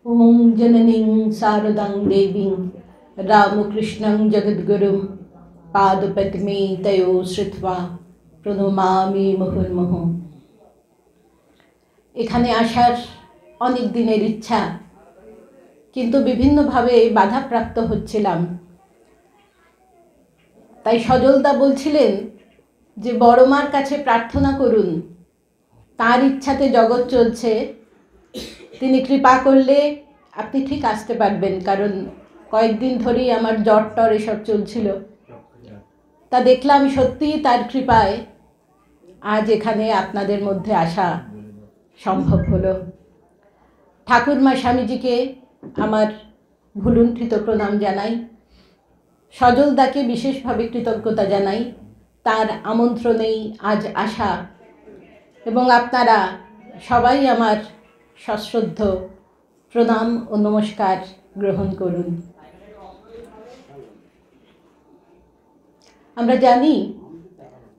ओं जननीं शारदां देवीं रामकृष्णं जगद्गुरुं पादपद्मे तयो श्रुत्वा প্রণমামি মুহুর্মুহ। এখানে আসার অনেক দিনের ইচ্ছা, কিন্তু বিভিন্নভাবে বাধাপ্রাপ্ত হচ্ছিলাম। তাই সজলদা বলছিলেন যে বড় মার কাছে প্রার্থনা করুন, তার ইচ্ছাতে জগৎ চলছে, তিনি কৃপা করলে আপনি ঠিক আসতে পারবেন। কারণ কয়েকদিন ধরেই আমার জ্বর টর এসব চলছিল। তা দেখলাম সত্যিই তার কৃপায় আজ এখানে আপনাদের মধ্যে আসা সম্ভব হলো। ঠাকুরমা স্বামীজিকে আমার ভুলুণ্ঠিত প্রণাম জানাই, সজলদাকে বিশেষভাবে কৃতজ্ঞতা জানাই তার আমন্ত্রণেই আজ আসা, এবং আপনারা সবাই আমার সশ্রদ্ধ প্রণাম ও নমস্কার গ্রহণ করুন। আমরা জানি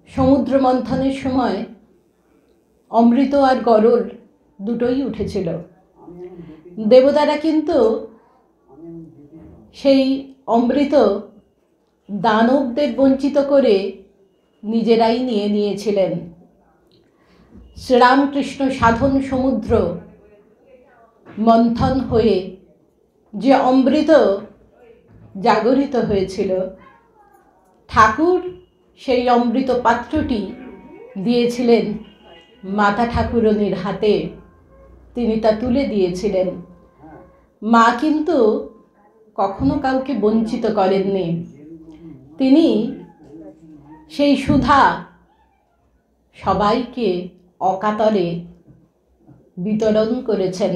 সমুদ্র মন্থনের সময় অমৃত আর গরল দুটোই উঠেছিল। দেবতারা কিন্তু সেই অমৃত দানবদের বঞ্চিত করে নিজেরাই নিয়ে নিয়েছিলেন। শ্রীরামকৃষ্ণ সাধন সমুদ্র মন্থন হয়ে যে অমৃত জাগরিত হয়েছিল, ঠাকুর সেই অমৃত পাত্রটি দিয়েছিলেন মাতা ঠাকুরনীর হাতে, তিনি তা তুলে দিয়েছিলেন। মা কিন্তু কখনো কাউকে বঞ্চিত করেননি, তিনি সেই সুধা সবাইকে অকাতরে বিতরণ করেছেন।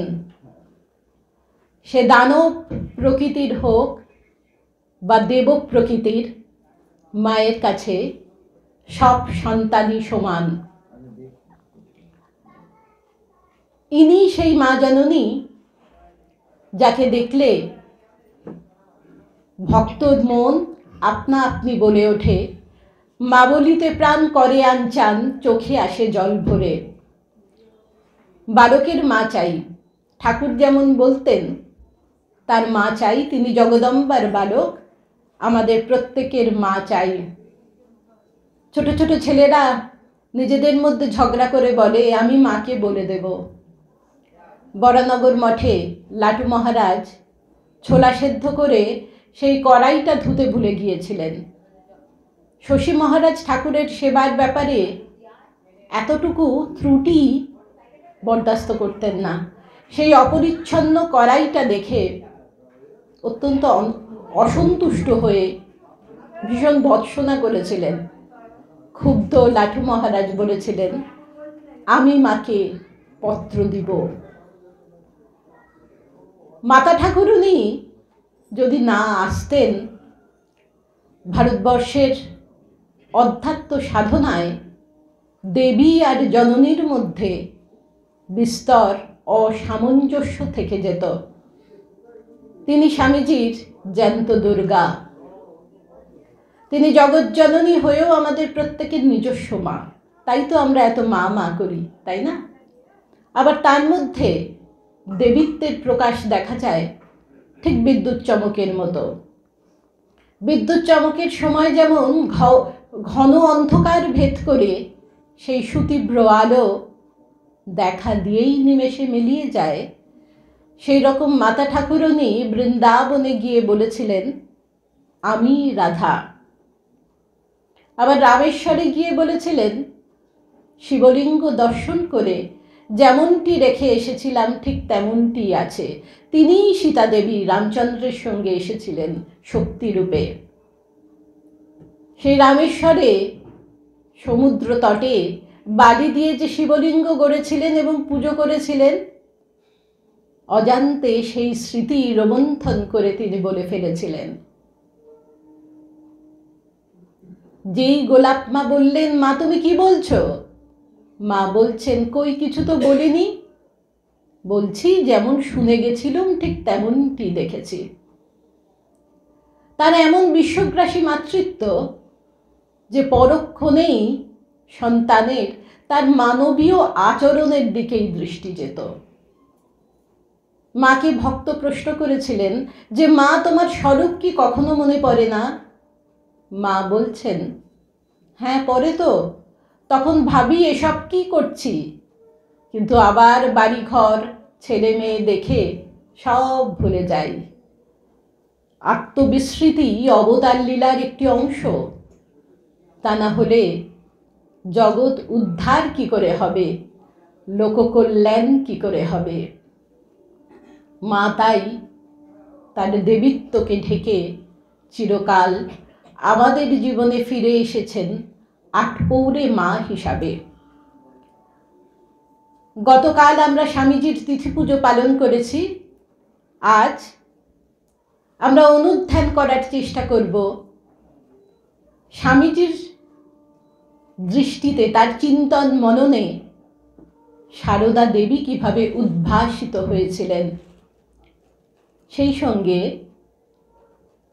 সে দানব প্রকৃতির হোক বা দেব প্রকৃতির, মায়ের কাছে সব সন্তানই সমান। ইনি সেই মা জননী যাকে দেখলে ভক্তর মন আপনা আপনি বলে ওঠে, মা বলিতে প্রাণ করে আনচান, চোখে আসে জল ভরে। বালকের মা চাই, ঠাকুর যেমন বলতেন তার মা চাই, তিনি জগদম্বার বালক, আমাদের প্রত্যেকের মা চাই। ছোট ছোট ছেলেরা নিজেদের মধ্যে ঝগড়া করে বলে আমি মাকে বলে দেব। বরানগর মঠে লাটু মহারাজ ছোলা সেদ্ধ করে সেই কড়াইটা ধুতে ভুলে গিয়েছিলেন। শশী মহারাজ ঠাকুরের সেবার ব্যাপারে এতটুকু ত্রুটি বরদাস্ত করতেন না। সেই অপরিচ্ছন্ন কড়াইটা দেখে অত্যন্ত অসন্তুষ্ট হয়ে ভীষণ ভৎসনা করেছিলেন। ক্ষুব্ধ লাটু মহারাজ বলেছিলেন, আমি মাকে পত্র দিব। মাতা ঠাকুরুনী যদি না আসতেন, ভারতবর্ষের অধ্যাত্ম সাধনায় দেবী আর জননীর মধ্যে বিস্তর অসামঞ্জস্য থেকে যেত। তিনি স্বামীজির জ্যান্ত দুর্গা, তিনি জগৎজননী হয়েও আমাদের প্রত্যেকের নিজস্ব মা। তাই তো আমরা এত মা মা করি, তাই না? আবার তার মধ্যে দেবীত্বের প্রকাশ দেখা যায় ঠিক বিদ্যুৎ চমকের মতো। বিদ্যুৎ চমকের সময় যেমন ঘন অন্ধকার ভেদ করে সেই সুতীব্র আলো দেখা দিয়েই নিমেষে মিলিয়ে যায়, সেই রকম মাতা ঠাকুরনী বৃন্দাবনে গিয়ে বলেছিলেন আমি রাধা। আবার রামেশ্বরে গিয়ে বলেছিলেন শিবলিঙ্গ দর্শন করে যেমনটি রেখে এসেছিলাম ঠিক তেমনটি আছে। তিনিই সীতা দেবী রামচন্দ্রের সঙ্গে এসেছিলেন শক্তিরূপে। সেই রামেশ্বরে সমুদ্র তটে বালি দিয়ে যে শিবলিঙ্গ গড়েছিলেন এবং পুজো করেছিলেন, অজান্তে সেই স্মৃতি রোমন্থন করে তিনি বলে ফেলেছিলেন। যেই গোলাপ মা বললেন, মা তুমি কি বলছো? মা বলছেন, কই কিছু তো বলিনি, বলছি যেমন শুনে গেছিলাম ঠিক তেমনটি দেখেছি। তার এমন বিশ্বগ্রাসী মাতৃত্ব যে পরক্ষণেই সন্তানের তার মানবীয় আচরণের দিকেই দৃষ্টি যেত। মাকে ভক্ত প্রশ্ন করেছিলেন যে মা, তোমার স্বরূপ কি কখনো মনে পড়ে না? মা বলছেন, হ্যাঁ পড়ে তো, তখন ভাবি এসব কি করছি, কিন্তু আবার বাড়িঘর ছেলে মেয়ে দেখে সব ভুলে যাই। আত্মবিস্মৃতি অবতার লীলার একটি অংশ, তা না হলে জগৎ উদ্ধার কি করে হবে, লোককল্যাণ কি করে হবে? মা তাই তার দেবীত্বকে ঢেকে চিরকাল আমাদের জীবনে ফিরে এসেছেন আটপৌরে মা হিসাবে। গতকাল আমরা স্বামীজির তিথি পুজো পালন করেছি। আজ আমরা অনুধ্যান করার চেষ্টা করব স্বামীজির দৃষ্টিতে, তার চিন্তন মননে সারদা দেবী কিভাবে উদ্ভাসিত হয়েছিলেন, সেই সঙ্গে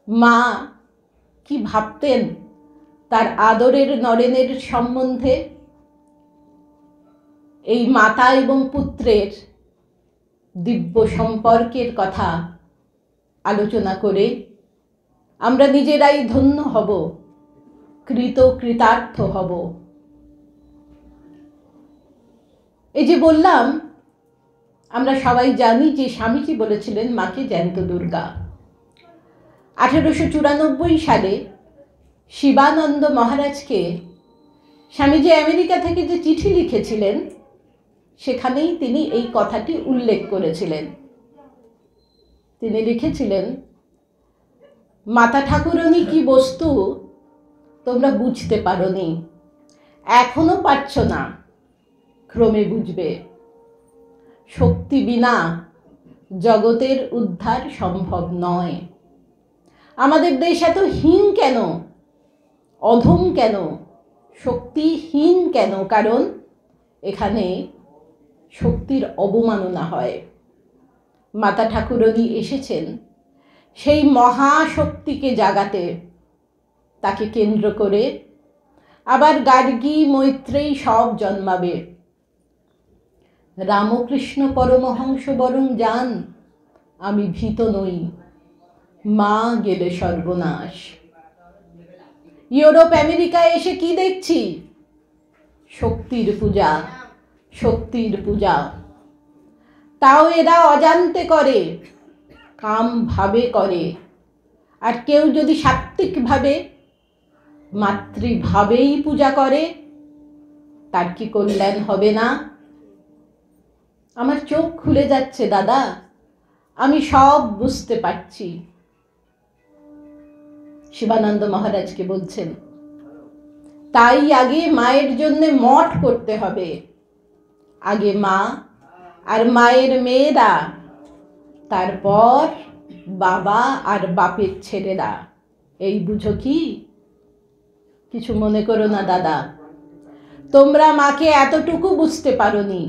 মা কি ভাবতেন তার আদরের নরেনের সম্বন্ধে। এই মাতা এবং পুত্রের দিব্য সম্পর্কের কথা আলোচনা করে আমরা নিজেরাই ধন্য হব, কৃতার্থ হব। এই যে বললাম, আমরা সবাই জানি যে স্বামীজি বলেছিলেন মাকে জ্যান্ত দুর্গা। 1894 সালে শিবানন্দ মহারাজকে স্বামীজি আমেরিকা থেকে যে চিঠি লিখেছিলেন, সেখানেই তিনি এই কথাটি উল্লেখ করেছিলেন। তিনি লিখেছিলেন, মাতা ঠাকুরানী কি বস্তু তোমরা বুঝতে পারোনি, এখনো পারছ না, ক্রমে বুঝবে। শক্তি বিনা জগতের উদ্ধার সম্ভব নয়। আমাদের দেশ এত হীন কেন, অধম কেন, শক্তিহীন কেন? কারণ এখানে শক্তির অবমাননা হয়। মাতা ঠাকুরানী এসেছেন সেই মহাশক্তিকে জাগাতে। তাকে কেন্দ্র করে আবার গার্গী, মৈত্রেয়ী সব জন্মাবে। রামকৃষ্ণ পরমহংস বরং যান, আমি ভীত নই, মা গেলে সর্বনাশ। ইউরোপ আমেরিকায় এসে কি দেখছি? শক্তির পূজা, শক্তির পূজা। তাও এরা অজান্তে করে, কাম ভাবে করে। আর কেউ যদি সাত্ত্বিকভাবে, মাতৃভাবেই পূজা করে, তার কি কল্যাণ হবে না? আমার চোখ খুলে যাচ্ছে দাদা, আমি সব বুঝতে পারছি। শিবানন্দ মহারাজকে বলছেন, তাই আগে মায়ের জন্য মঠ করতে হবে। আগে মা আর মায়ের মেয়েরা, তারপর বাবা আর বাপের ছেলেরা। এই বুঝো কি? কিছু মনে করো না দাদা, তোমরা মাকে এতটুকু বুঝতে পারোনি।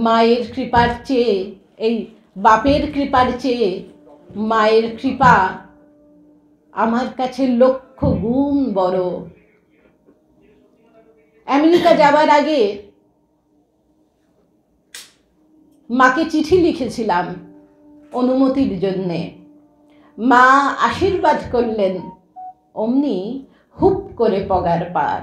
মায়ের কৃপার চেয়ে, এই বাপের কৃপার চেয়ে মায়ের কৃপা আমার কাছে লক্ষ গুণ বড়। আমেরিকা যাবার আগে মাকে চিঠি লিখেছিলাম অনুমতির জন্যে। মা আশীর্বাদ করলেন, অমনি হুপ করে পগার পার।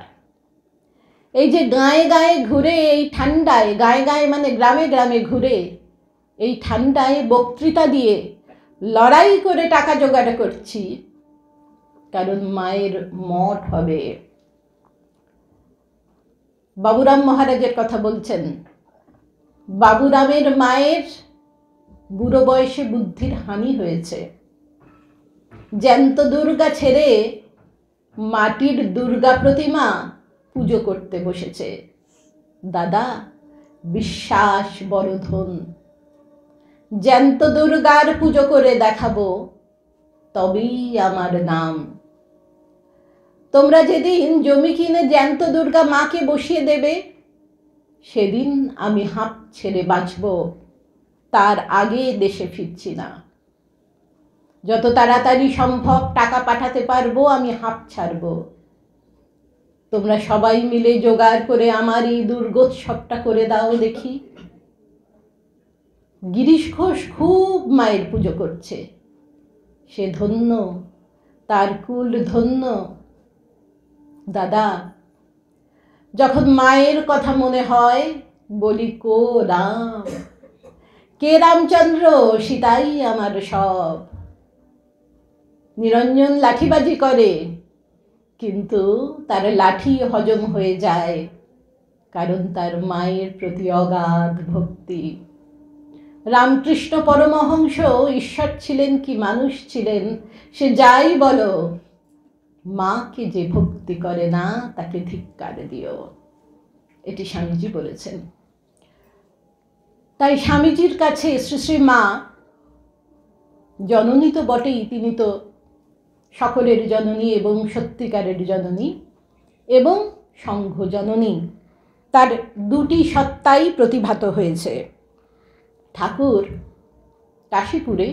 এই যে গায়ে গায়ে ঘুরে এই ঠান্ডায়, গায়ে গায়ে মানে গ্রামে গ্রামে ঘুরে এই ঠান্ডায় বক্তৃতা দিয়ে লড়াই করে টাকা জোগাড় করছি, কারণ মায়ের মঠ হবে। বাবুরাম মহারাজের কথা বলছেন। বাবুরামের মায়ের বুড়ো বয়সে বুদ্ধির হানি হয়েছে। জ্যান্ত দুর্গা ছেড়ে মাটির দুর্গা প্রতিমা পুজো করতে বসেছে। দাদা, বিশ্বাস বড় ধন। জ্যান্ত দুর্গার পুজো করে দেখাবো, তবেই আমার নাম। তোমরা যেদিন জমি কিনে জ্যান্ত দুর্গা মাকে বসিয়ে দেবে, সেদিন আমি হাঁপ ছেড়ে বাঁচব, তার আগে দেশে ফিরছি না। যত তাড়াতাড়ি সম্ভব টাকা পাঠাতে পারবো আমি হাঁপ ছাড়ব। তোমরা সবাই মিলে জোগাড় করে আমার এই দুর্গোৎসবটা করে দাও দেখি। গিরিশ ঘোষ খুব মায়ের পুজো করছে, সে ধন্য, তার কুল ধন্য। দাদা, যখন মায়ের কথা মনে হয় বলি কো রাম, কে রামচন্দ্র, সীতাই আমার সব। নিরঞ্জন লাঠিবাজি করে, কিন্তু তার লাঠি হজম হয়ে যায়, কারণ তার মায়ের প্রতি অগাধ ভক্তি। রামকৃষ্ণ পরমহংস ঈশ্বর ছিলেন কি মানুষ ছিলেন সে যাই বলো, মাকে যে ভক্তি করে না তাকে ধিক্কার দিও, এটি স্বামীজি বলেছেন। তাই স্বামীজির কাছে শ্রী শ্রী মা জননী তো বটেই, তিনি তো সকলের জননী এবং সত্যিকারের জননী এবং সংঘ জননী, তার দুটি সত্তাই প্রতিভাত হয়েছে। ঠাকুর কাশীপুরে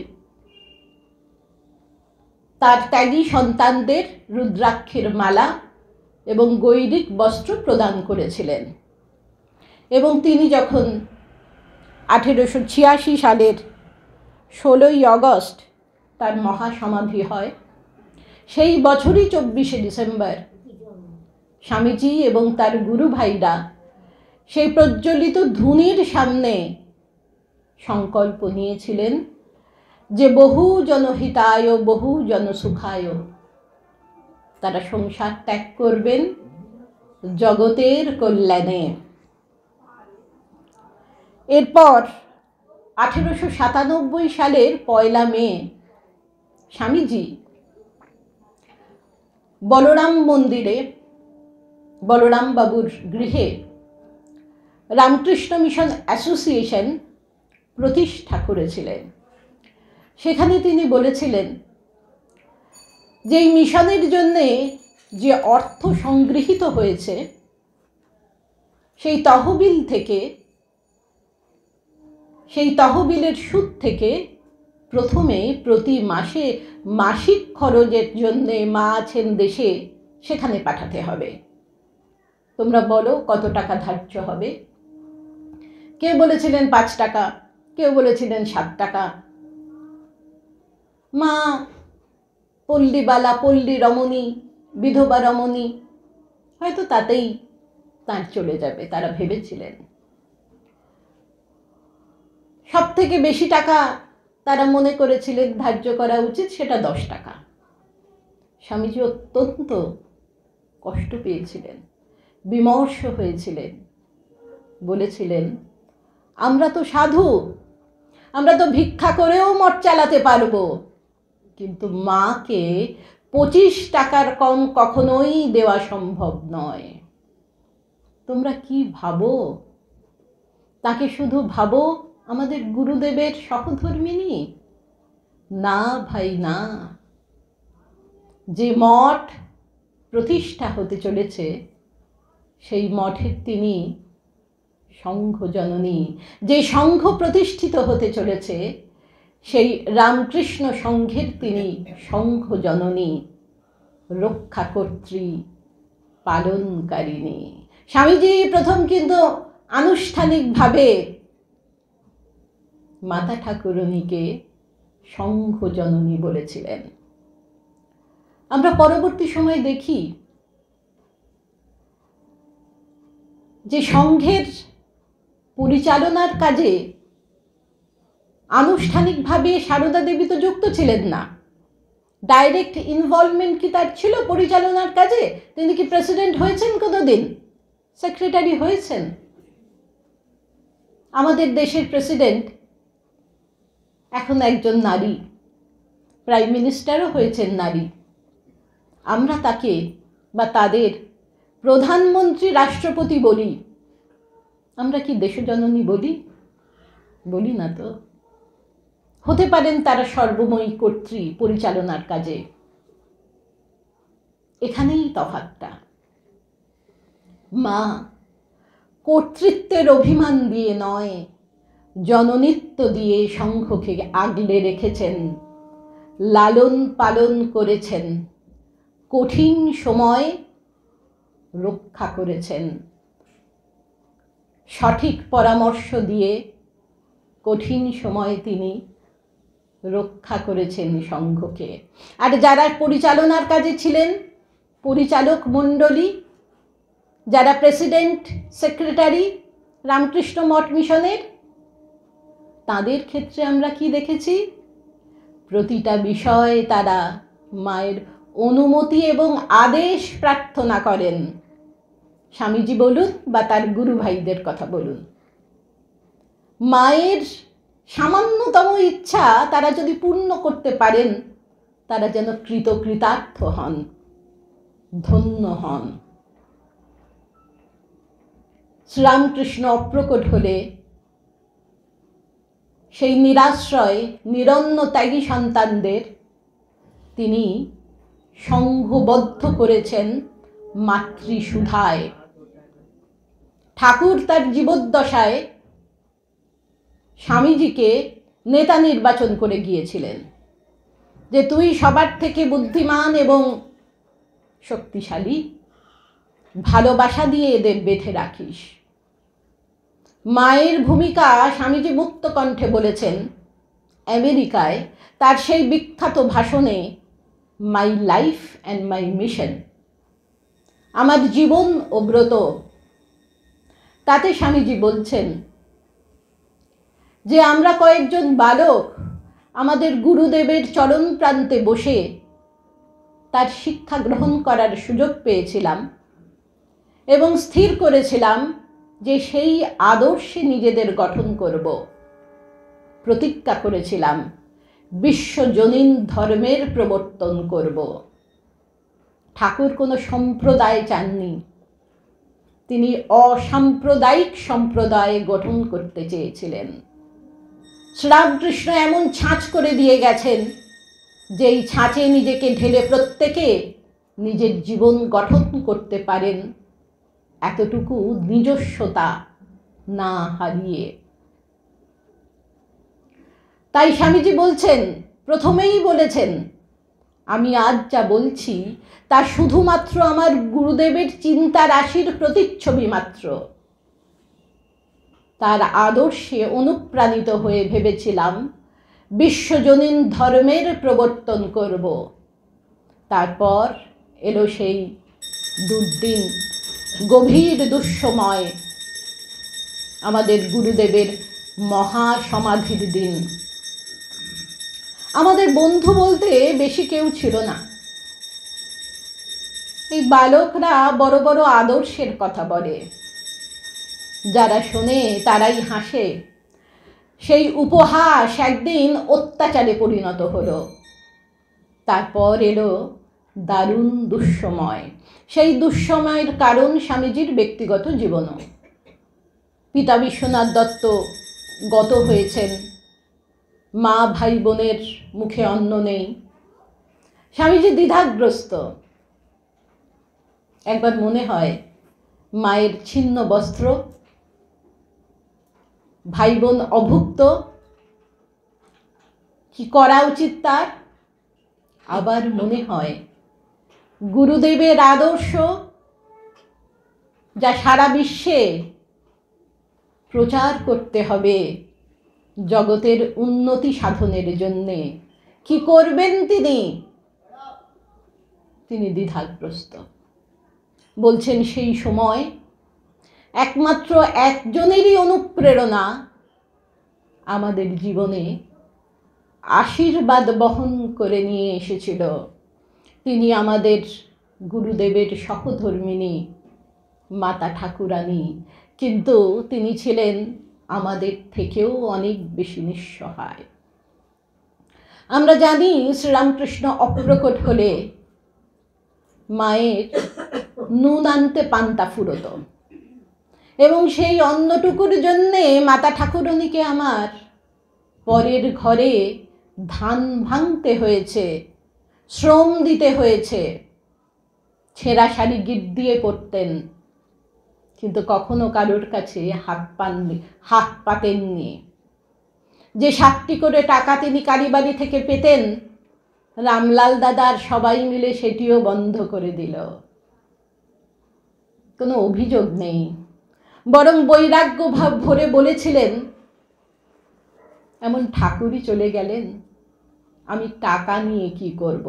তার ত্যাগী সন্তানদের রুদ্রাক্ষের মালা এবং গৈরিক বস্ত্র প্রদান করেছিলেন, এবং তিনি যখন 1886 সালের 16ই আগস্ট তার মহাসমাধি হয়, সেই বছরই 24শে ডিসেম্বর স্বামীজি এবং তার গুরু ভাইরা সেই প্রজ্বলিত ধুনির সামনে সংকল্প নিয়েছিলেন যে বহু জনহিতায় বহু জনসুখায় তারা সংসার ত্যাগ করবেন জগতের কল্যাণে। এরপর 1897 সালের 1 মে স্বামীজি বলরাম মন্দিরে বলরাম বাবুর গৃহে রামকৃষ্ণ মিশন অ্যাসোসিয়েশন প্রতিষ্ঠা করেছিলেন। সেখানে তিনি বলেছিলেন যে এই মিশনের জন্যে যে অর্থ সংগৃহীত হয়েছে সেই তহবিলের সুদ থেকে প্রথমে প্রতি মাসে মাসিক খরচের জন্যে মা আছেন দেশে, সেখানে পাঠাতে হবে। তোমরা বলো কত টাকা ধার্য হবে? কেউ বলেছিলেন 5 টাকা, কেউ বলেছিলেন 7 টাকা। মা পল্লীবালা, পল্লী রমণী, বিধবা রমণী, হয়তো তাতেই তার চলে যাবে, তারা ভেবেছিলেন। সব থেকে বেশি টাকা তারা মনে করেছিলেন ধার্য করা উচিত, সেটা 10 টাকা। স্বামীজি অত্যন্ত কষ্ট পেয়েছিলেন, বিমর্ষ হয়েছিলেন, বলেছিলেন আমরা তো সাধু, আমরা তো ভিক্ষা করেও মঠ চালাতে পারবো, কিন্তু মাকে 25 টাকার কম কখনোই দেওয়া সম্ভব নয়। তোমরা কি ভাবো? তাকে শুধু ভাবো আমাদের গুরুদেবের সহধর্মিনী? না ভাই না, যে মঠ প্রতিষ্ঠা হতে চলেছে সেই মঠের তিনি সংঘ জননী, যে সংঘ প্রতিষ্ঠিত হতে চলেছে সেই রামকৃষ্ণ সংঘের তিনি সংঘ জননী, রক্ষাকর্ত্রী, পালনকারিণী। স্বামীজি প্রথম কিন্তু আনুষ্ঠানিকভাবে মাতা ঠাকুরনীকে সংঘ জননী বলেছিলেন। আমরা পরবর্তী সময়ে দেখি যে সংঘের পরিচালনার কাজে আনুষ্ঠানিকভাবে সারদা দেবী তো যুক্ত ছিলেন না। ডাইরেক্ট ইনভলভমেন্ট কি তার ছিল পরিচালনার কাজে? তিনি কি প্রেসিডেন্ট হয়েছেন কোনোদিন? সেক্রেটারি হয়েছেন। আমাদের দেশের প্রেসিডেন্ট এখন একজন নারী, প্রাইম মিনিস্টারও হয়েছেন নারী। আমরা তাকে বা তাদের প্রধানমন্ত্রী, রাষ্ট্রপতি বলি। আমরা কি দেশজননী বলি? বলি না তো। হতে পারেন তারা সর্বময়ী কর্ত্রী পরিচালনার কাজে। এখানেই তফাৎটা। মা কর্তৃত্বের অভিমান দিয়ে নয়, জননীত্ব দিয়ে সংঘকে আগলে রেখেছেন, লালন পালন করেছেন, কঠিন সময় রক্ষা করেছেন। সঠিক পরামর্শ দিয়ে কঠিন সময়ে তিনি রক্ষা করেছেন সংঘকে। আর যারা পরিচালনার কাজে ছিলেন, পরিচালক মণ্ডলী, যারা প্রেসিডেন্ট সেক্রেটারি রামকৃষ্ণ মঠ মিশনের, তাদের ক্ষেত্রে আমরা কি দেখেছি? প্রতিটা বিষয়ে তারা মায়ের অনুমতি এবং আদেশ প্রার্থনা করেন। স্বামীজি বলুন বা তার গুরু ভাইদের কথা বলুন, মায়ের সামান্যতম ইচ্ছা তারা যদি পূর্ণ করতে পারেন, তারা যেন কৃতকৃতার্থ হন, ধন্য হন। শ্রীরামকৃষ্ণ অপ্রকট হলে সেই নিরাশ্রয় নিরন্ন ত্যাগী সন্তানদের তিনি সংঘবদ্ধ করেছেন মাতৃসুধায়। ঠাকুর তার জীবদ্দশায় স্বামীজিকে নেতা নির্বাচন করে গিয়েছিলেন যে তুই সবার থেকে বুদ্ধিমান এবং শক্তিশালী, ভালোবাসা দিয়ে এদের বেঁধে রাখিস। মায়ের ভূমিকা স্বামীজি মুক্ত কণ্ঠে বলেছেন আমেরিকায় তার সেই বিখ্যাত ভাষণে, my life and my mission, আমার জীবন ও ব্রত। তাতে স্বামীজি বলছেন যে আমরা কয়েকজন বালক আমাদের গুরুদেবের চরণ প্রান্তে বসে তার শিক্ষা গ্রহণ করার সুযোগ পেয়েছিলাম এবং স্থির করেছিলাম যে সেই আদর্শে নিজেদের গঠন করব। প্রতিজ্ঞা করেছিলাম বিশ্বজনীন ধর্মের প্রবর্তন করব। ঠাকুর কোনো সম্প্রদায় চাননি, তিনি অসাম্প্রদায়িক সম্প্রদায় গঠন করতে চেয়েছিলেন। শ্রীরামকৃষ্ণ এমন ছাঁচ করে দিয়ে গেছেন যেই ছাঁচে নিজেকে ঢেলে প্রত্যেকে নিজের জীবন গঠন করতে পারেন, এতটুকু নিজস্বতা না হারিয়ে। তাই স্বামীজি বলছেন, প্রথমেই বলেছেন, আমি আজ যা বলছি তা শুধুমাত্র আমার গুরুদেবের চিন্তা রাশির প্রতিচ্ছবি মাত্র। তার আদর্শে অনুপ্রাণিত হয়ে ভেবেছিলাম বিশ্বজনীন ধর্মের প্রবর্তন করব। তারপর এলো সেই দুর্দিন, গভীর দুঃসময়, আমাদের গুরুদেবের মহাসমাধির দিন। আমাদের বন্ধু বলতে বেশি কেউ ছিল না। এই বালকরা বড় বড় আদর্শের কথা বলে, যারা শোনে তারাই হাসে। সেই উপহাস একদিন অত্যাচারে পরিণত হলো। তারপর এলো দারুণ দুঃসময়। সেই দুঃসময়ের কারণ স্বামীজির ব্যক্তিগত জীবনও। পিতা বিশ্বনাথ দত্ত গত হয়েছেন, মা ভাই বোনের মুখে অন্ন নেই। স্বামীজি দ্বিধাগ্রস্ত। একবার মনে হয় মায়ের ছিন্ন বস্ত্র, ভাই বোন অভুক্ত, কি করা উচিত তার। আবার মনে হয় গুরুদেবের আদর্শ যা সারা বিশ্বে প্রচার করতে হবে জগতের উন্নতি সাধনের জন্যে, কি করবেন তিনি? তিনি দ্বিধাগ্রস্ত। বলছেন সেই সময় একমাত্র একজনেরই অনুপ্রেরণা আমাদের জীবনে আশীর্বাদ বহন করে নিয়ে এসেছিল। তিনি আমাদের গুরুদেবের সহধর্মিণী মাতা ঠাকুরানী, কিন্তু তিনি ছিলেন আমাদের থেকেও অনেক বেশি নিঃসহায়। আমরা জানি শ্রীরামকৃষ্ণ অপ্রকট হলে মায়ের নুন আনতে পান্তা ফুরত, এবং সেই অন্নটুকুর জন্যে মাতা ঠাকুরানীকে আমার পরের ঘরে ধান ভাঙতে হয়েছে, শ্রম দিতে হয়েছে। ছেঁড়া শাড়ি গিট দিয়ে পড়তেন, কিন্তু কখনো কারোর কাছে হাত পাতেননি। যে 7টি করে টাকা তিনি কালীবাড়ি থেকে পেতেন, রামলাল দাদার সবাই মিলে সেটিও বন্ধ করে দিল। কোনো অভিযোগ নেই, বরং বৈরাগ্য ভাব ভরে বলেছিলেন, এমন ঠাকুরই চলে গেলেন, আমি টাকা নিয়ে কি করব?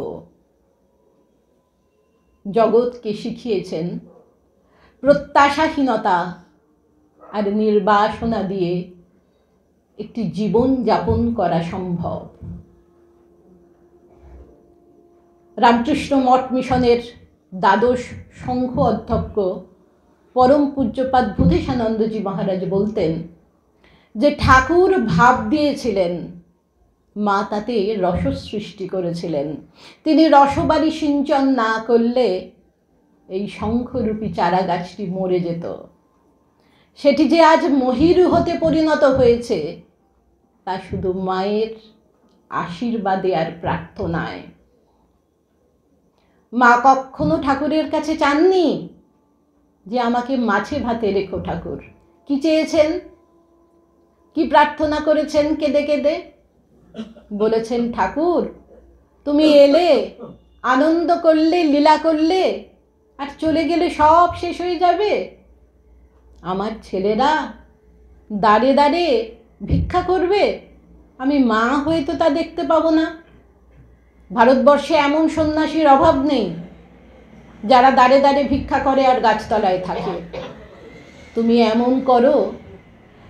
জগৎকে শিখিয়েছেন প্রত্যাশাহীনতা আর নির্বাসনা দিয়ে একটি জীবন যাপন করা সম্ভব। রামকৃষ্ণ মঠ মিশনের দ্বাদশ সংঘ অধ্যক্ষ পরম পূজ্যপাদ বুধেশানন্দজি মহারাজ বলতেন যে ঠাকুর ভাব দিয়েছিলেন, মা তাতে রস সৃষ্টি করেছিলেন। তিনি রসবাড়ি সিঞ্চন না করলে এই শঙ্খরূপী চারা গাছটি মরে যেত। সেটি যে আজ মহিরু হতে পরিণত হয়েছে তা শুধু মায়ের আশীর্বাদে আর প্রার্থনায়। মা কখনো ঠাকুরের কাছে চাননি যে আমাকে মাছে ভাতে রেখো ঠাকুর। কি চেয়েছেন, কি প্রার্থনা করেছেন কেঁদে কেঁদে? বলেছেন, ঠাকুর তুমি এলে, আনন্দ করলে, লীলা করলে, আর চলে গেলে সব শেষ হয়ে যাবে। আমার ছেলেরা দাঁড়ে দাঁড়ে ভিক্ষা করবে, আমি মা হয়ে তো তা দেখতে পাবো না। ভারতবর্ষে এমন সন্ন্যাসীর অভাব নেই যারা দাঁড়ে দাঁড়ে ভিক্ষা করে আর গাছতলায় থাকে। তুমি এমন করো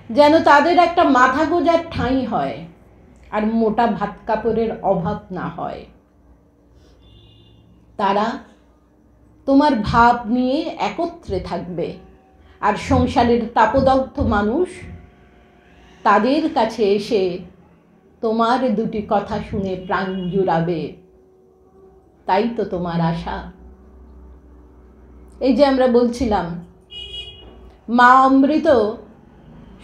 যেন তাদের একটা মাথা গোঁজার ঠাঁই হয় আর মোটা ভাত কাপড়ের অভাব না হয়। তারা তোমার ভাব নিয়ে একত্রে থাকবে, আর সংসারের তাপদগ্ধ মানুষ তাদের কাছে এসে তোমার দুটি কথা শুনে প্রাণ জুড়াবে। তাই তো তোমার আশা। এই যে আমরা বলছিলাম মা অমৃত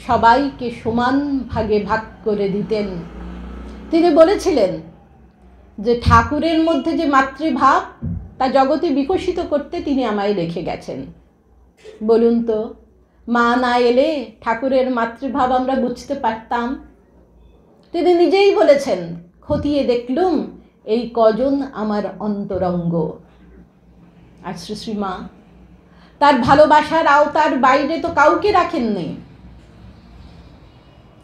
সবাইকে সমান ভাগে ভাগ করে দিতেন। তিনি বলেছিলেন যে ঠাকুরের মধ্যে যে মাতৃভাব তা জগতে বিকশিত করতে তিনি আমায় রেখে গেছেন। বলুন তো, মা না এলে ঠাকুরের মাতৃভাব আমরা বুঝতে পারতাম? তিনি নিজেই বলেছেন, খতিয়ে দেখলুম এই কজন আমার অন্তরঙ্গ। আর শ্রী শ্রী মা তার ভালোবাসার আওতার বাইরে তো কাউকে রাখেননি।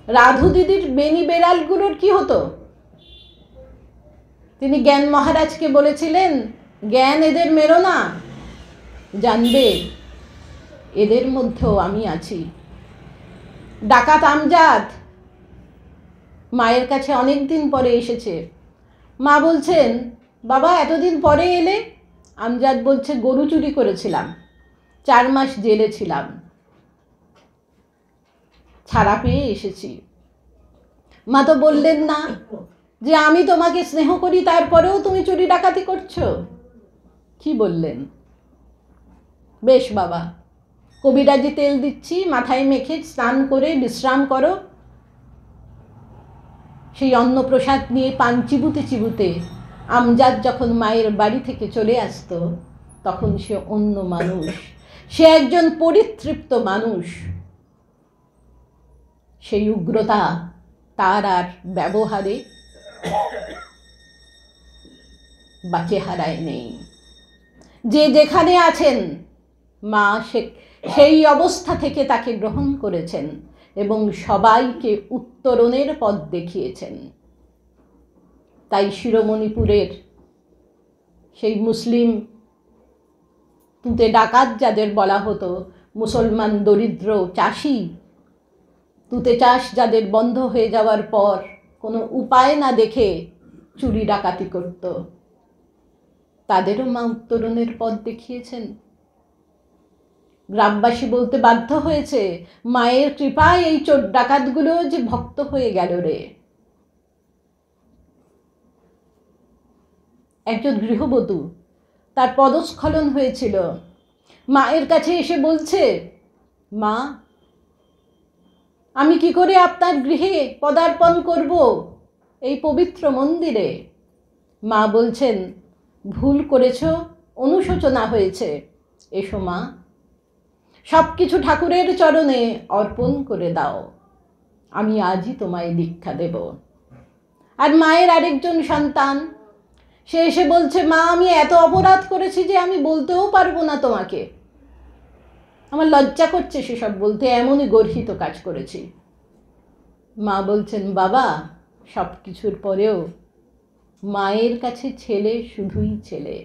রাধু দিদির বেনি বেড়ালগুলোর কি হতো? তিনি জ্ঞান মহারাজকে বলেছিলেন, জ্ঞান এদের মেরো না, জানবে এদের মধ্যেও আমি আছি। ডাকাত আমজাদ মায়ের কাছে অনেক দিন পরে এসেছে। মা বলছেন, বাবা এতদিন পরে এলে? আমজাদ বলছে, গরু চুরি করেছিলাম, 4 মাস জেলে ছিলাম, ছাড়া পেয়ে এসেছি। মা তো বললেন না যে আমি তোমাকে স্নেহ করি তারপরেও তুমি চুরি ডাকাতি করছো। কি বললেন? বেশ বাবা, কবিরাজি তেল দিচ্ছি, মাথায় মেখে স্নান করে বিশ্রাম করো। সেই অন্নপ্রসাদ নিয়ে পান চিবুতে চিবুতে আমজাদ যখন মায়ের বাড়ি থেকে চলে আসতো তখন সে অন্য মানুষ, সে একজন পরিতৃপ্ত মানুষ। সেই উগ্রতা তার আর ব্যবহারে বা চেহারায় নেই। যে যেখানে আছেন মা সেই অবস্থা থেকে তাকে গ্রহণ করেছেন এবং সবাইকে উত্তরণের পথ দেখিয়েছেন। তাই শিরোমণিপুরের সেই মুসলিম তুতে ডাকাত যাদের বলা হতো, মুসলমান দরিদ্র চাষি, তুতে চাষ যাদের বন্ধ হয়ে যাওয়ার পর কোনো উপায় না দেখে চুরি ডাকাতি করত, তাদেরও মা উত্তরণের পথ দেখিয়েছেন। গ্রামবাসী বলতে বাধ্য হয়েছে, মায়ের কৃপায় এই চোর ডাকাতগুলো যে ভক্ত হয়ে গেল রে। একজন গৃহবধূ, তার পদস্খলন হয়েছিল, মায়ের কাছে এসে বলছে, মা আমি কি করে আপনার গৃহে পদার্পণ করব, এই পবিত্র মন্দিরে? মা বলছেন, ভুল করেছ, অনুশোচনা হয়েছে, এসো মা, সব কিছু ঠাকুরের চরণে অর্পণ করে দাও, আমি আজই তোমায় দীক্ষা দেব। আর মায়ের আরেকজন সন্তান, সে এসে বলছে, মা আমি এত অপরাধ করেছি যে আমি বলতেও পারবো না তোমাকে, আমার লজ্জা করছে সেসব বলতে, এমনই গর্হিত কাজ করেছি। মা বলছেন, বাবা, সব কিছুর পরেও মায়ের কাছে ছেলে শুধুই ছেলে।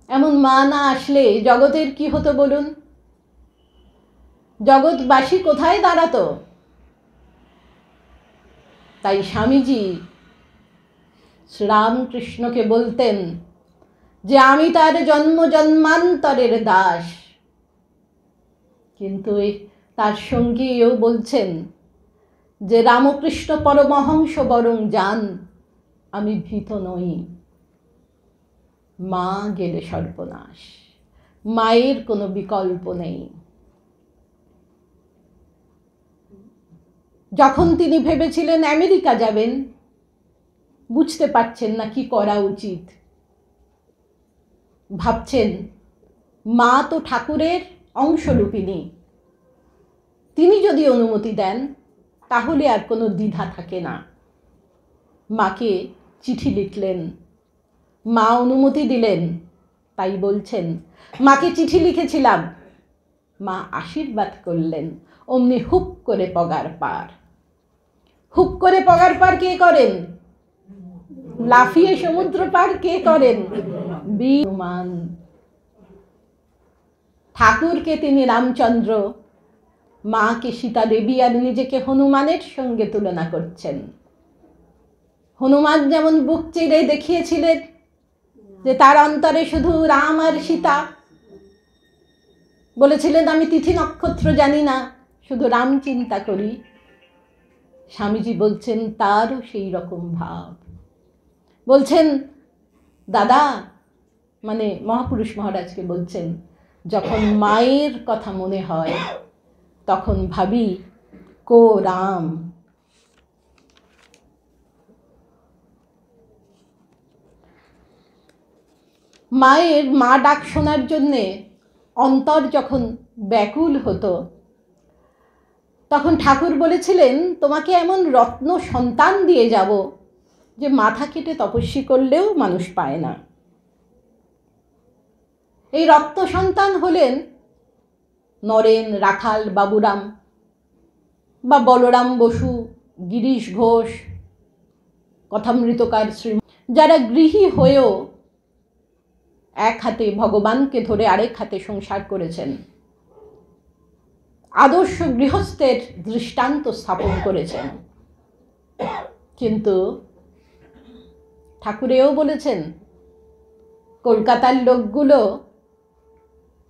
এমন মা না আসলে জগতের কি হতো বলুন? জগৎবাসী কোথায় দাঁড়াতো? তাই স্বামীজি শ্রীরামকৃষ্ণকে বলতেন যে আমি তার জন্ম জন্মান্তরের দাস, কিন্তু তার সঙ্গে এও বলছেন যে রামকৃষ্ণ পরমহংস বরং যান, আমি ভীত নই। মা গেলে সর্বনাশ, মায়ের কোনো বিকল্প নেই। যখন তিনি ভেবেছিলেন আমেরিকা যাবেন, বুঝতে পারছেন না কি করা উচিত, ভাবছেন মা তো ঠাকুরের অংশরূপিণী, তিনি যদি অনুমতি দেন তাহলে আর কোনো দ্বিধা থাকে না। মাকে চিঠি লিখলেন, মা অনুমতি দিলেন। তাই বলছেন, মাকে চিঠি লিখেছিলাম, মা আশীর্বাদ করলেন, অমনি হুপ করে পগার পার। হুপ করে পগার পার কে করেন? লাফিয়ে সমুদ্র পার কে করেন? হনুমান। ঠাকুরকে তিনি রামচন্দ্র, মাকে সীতা দেবী, আর নিজেকে হনুমানের সঙ্গে তুলনা করছেন। হনুমান যেমন বুক চিরে দেখিয়েছিলেন যে তার অন্তরে শুধু রাম আর সীতা, বলেছিলেন আমি তিথি নক্ষত্র জানি না, শুধু রাম চিন্তা করি। স্বামীজি বলছেন তারও সেই রকম ভাব। বলছেন, দাদা, মানে মহাপুরুষ মহারাজকে বলছেন, যখন মায়ের কথা মনে হয় তখন ভাবি কো রাম। মায়ের মা ডাক শোনার জন্যে অন্তর যখন ব্যাকুল হতো, তখন ঠাকুর বলেছিলেন তোমাকে এমন রত্ন সন্তান দিয়ে যাব যে মাথা কেটে তপস্বী করলেও মানুষ পায় না। এই রত্ন সন্তান হলেন নরেন, রাখাল, বাবুরাম বা বলরাম বসু, গিরিশ ঘোষ, কথামৃতকার শ্রী, যারা গৃহী হয়েও এক হাতে ভগবানকে ধরে আরেক হাতে সংসার করেছেন, আদর্শ গৃহস্থের দৃষ্টান্ত স্থাপন করেছেন। কিন্তু ঠাকুরেও বলেছেন কলকাতার লোকগুলো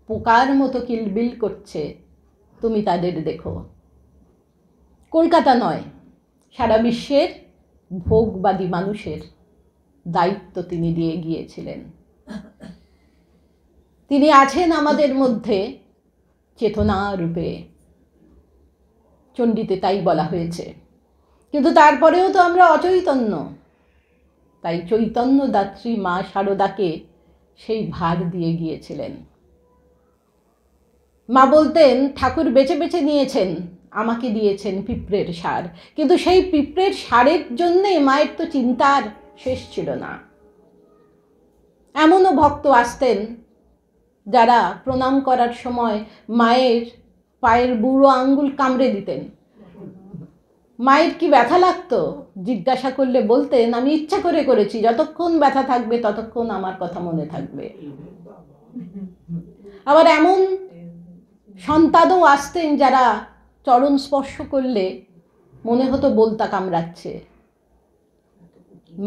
পোকার মতো কিলবিল করছে, তুমি তাদের দেখো। কলকাতা নয়, সারা বিশ্বের ভোগবাদী মানুষের দায়িত্ব তিনি দিয়ে গিয়েছিলেন। তিনি আছেন আমাদের মধ্যে চেতনা রূপে, চণ্ডীতে তাই বলা হয়েছে। কিন্তু তারপরেও তো আমরা অচৈতন্য, তাই চৈতন্য দাত্রী মা শারদাকে সেই ভার দিয়ে গিয়েছিলেন। মা বলতেন ঠাকুর বেছে বেছে নিয়েছেন, আমাকে দিয়েছেন পিঁপড়ের সার, কিন্তু সেই পিঁপড়ের সারের জন্যে মায়ের তো চিন্তার শেষ ছিল না। এমনও ভক্ত আসতেন যারা প্রণাম করার সময় মায়ের পায়ের বুড়ো আঙ্গুল কামড়ে দিতেন। মায়ের কি ব্যথা লাগতো জিজ্ঞাসা করলে বলতেন আমি ইচ্ছা করে করেছি, যতক্ষণ ব্যথা থাকবে ততক্ষণ আমার কথা মনে থাকবে। আবার এমন সন্তানও আসতেন যারা চরণ স্পর্শ করলে মনে হতো বলতা কামড়াচ্ছে।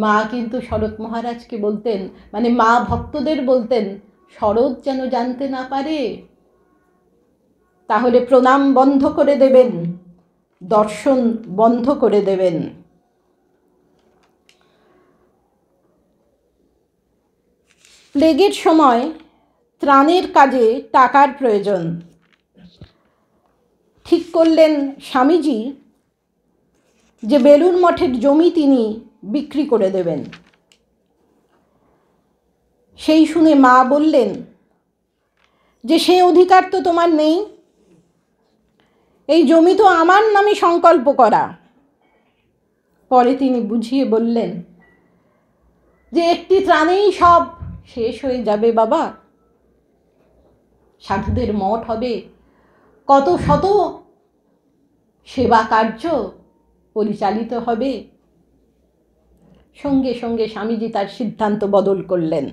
মা কিন্তু শরৎ মহারাজকে বলতেন, মানে মা ভক্তদের বলতেন, শরৎ যেন জানতে না পারে, তাহলে প্রণাম বন্ধ করে দেবেন, দর্শন বন্ধ করে দেবেন। প্লেগের সময় ত্রাণের কাজে টাকার প্রয়োজন। ঠিক করলেন স্বামীজি যে বেলুড় মঠের জমি তিনি বিক্রি করে দেবেন। সেই শুনে মা বললেন যে সে অধিকার তো তোমার নেই, এই জমি তো আমার নামে সংকল্প করা। পরে তিনি বুঝিয়ে বললেন যে একটি ত্রাণেই সব শেষ হয়ে যাবে বাবা, সাধুদের মঠ হবে, কত শত সেবা কার্য পরিচালিত হবে। সঙ্গে সঙ্গে স্বামীজি তার সিদ্ধান্ত বদল করলেন।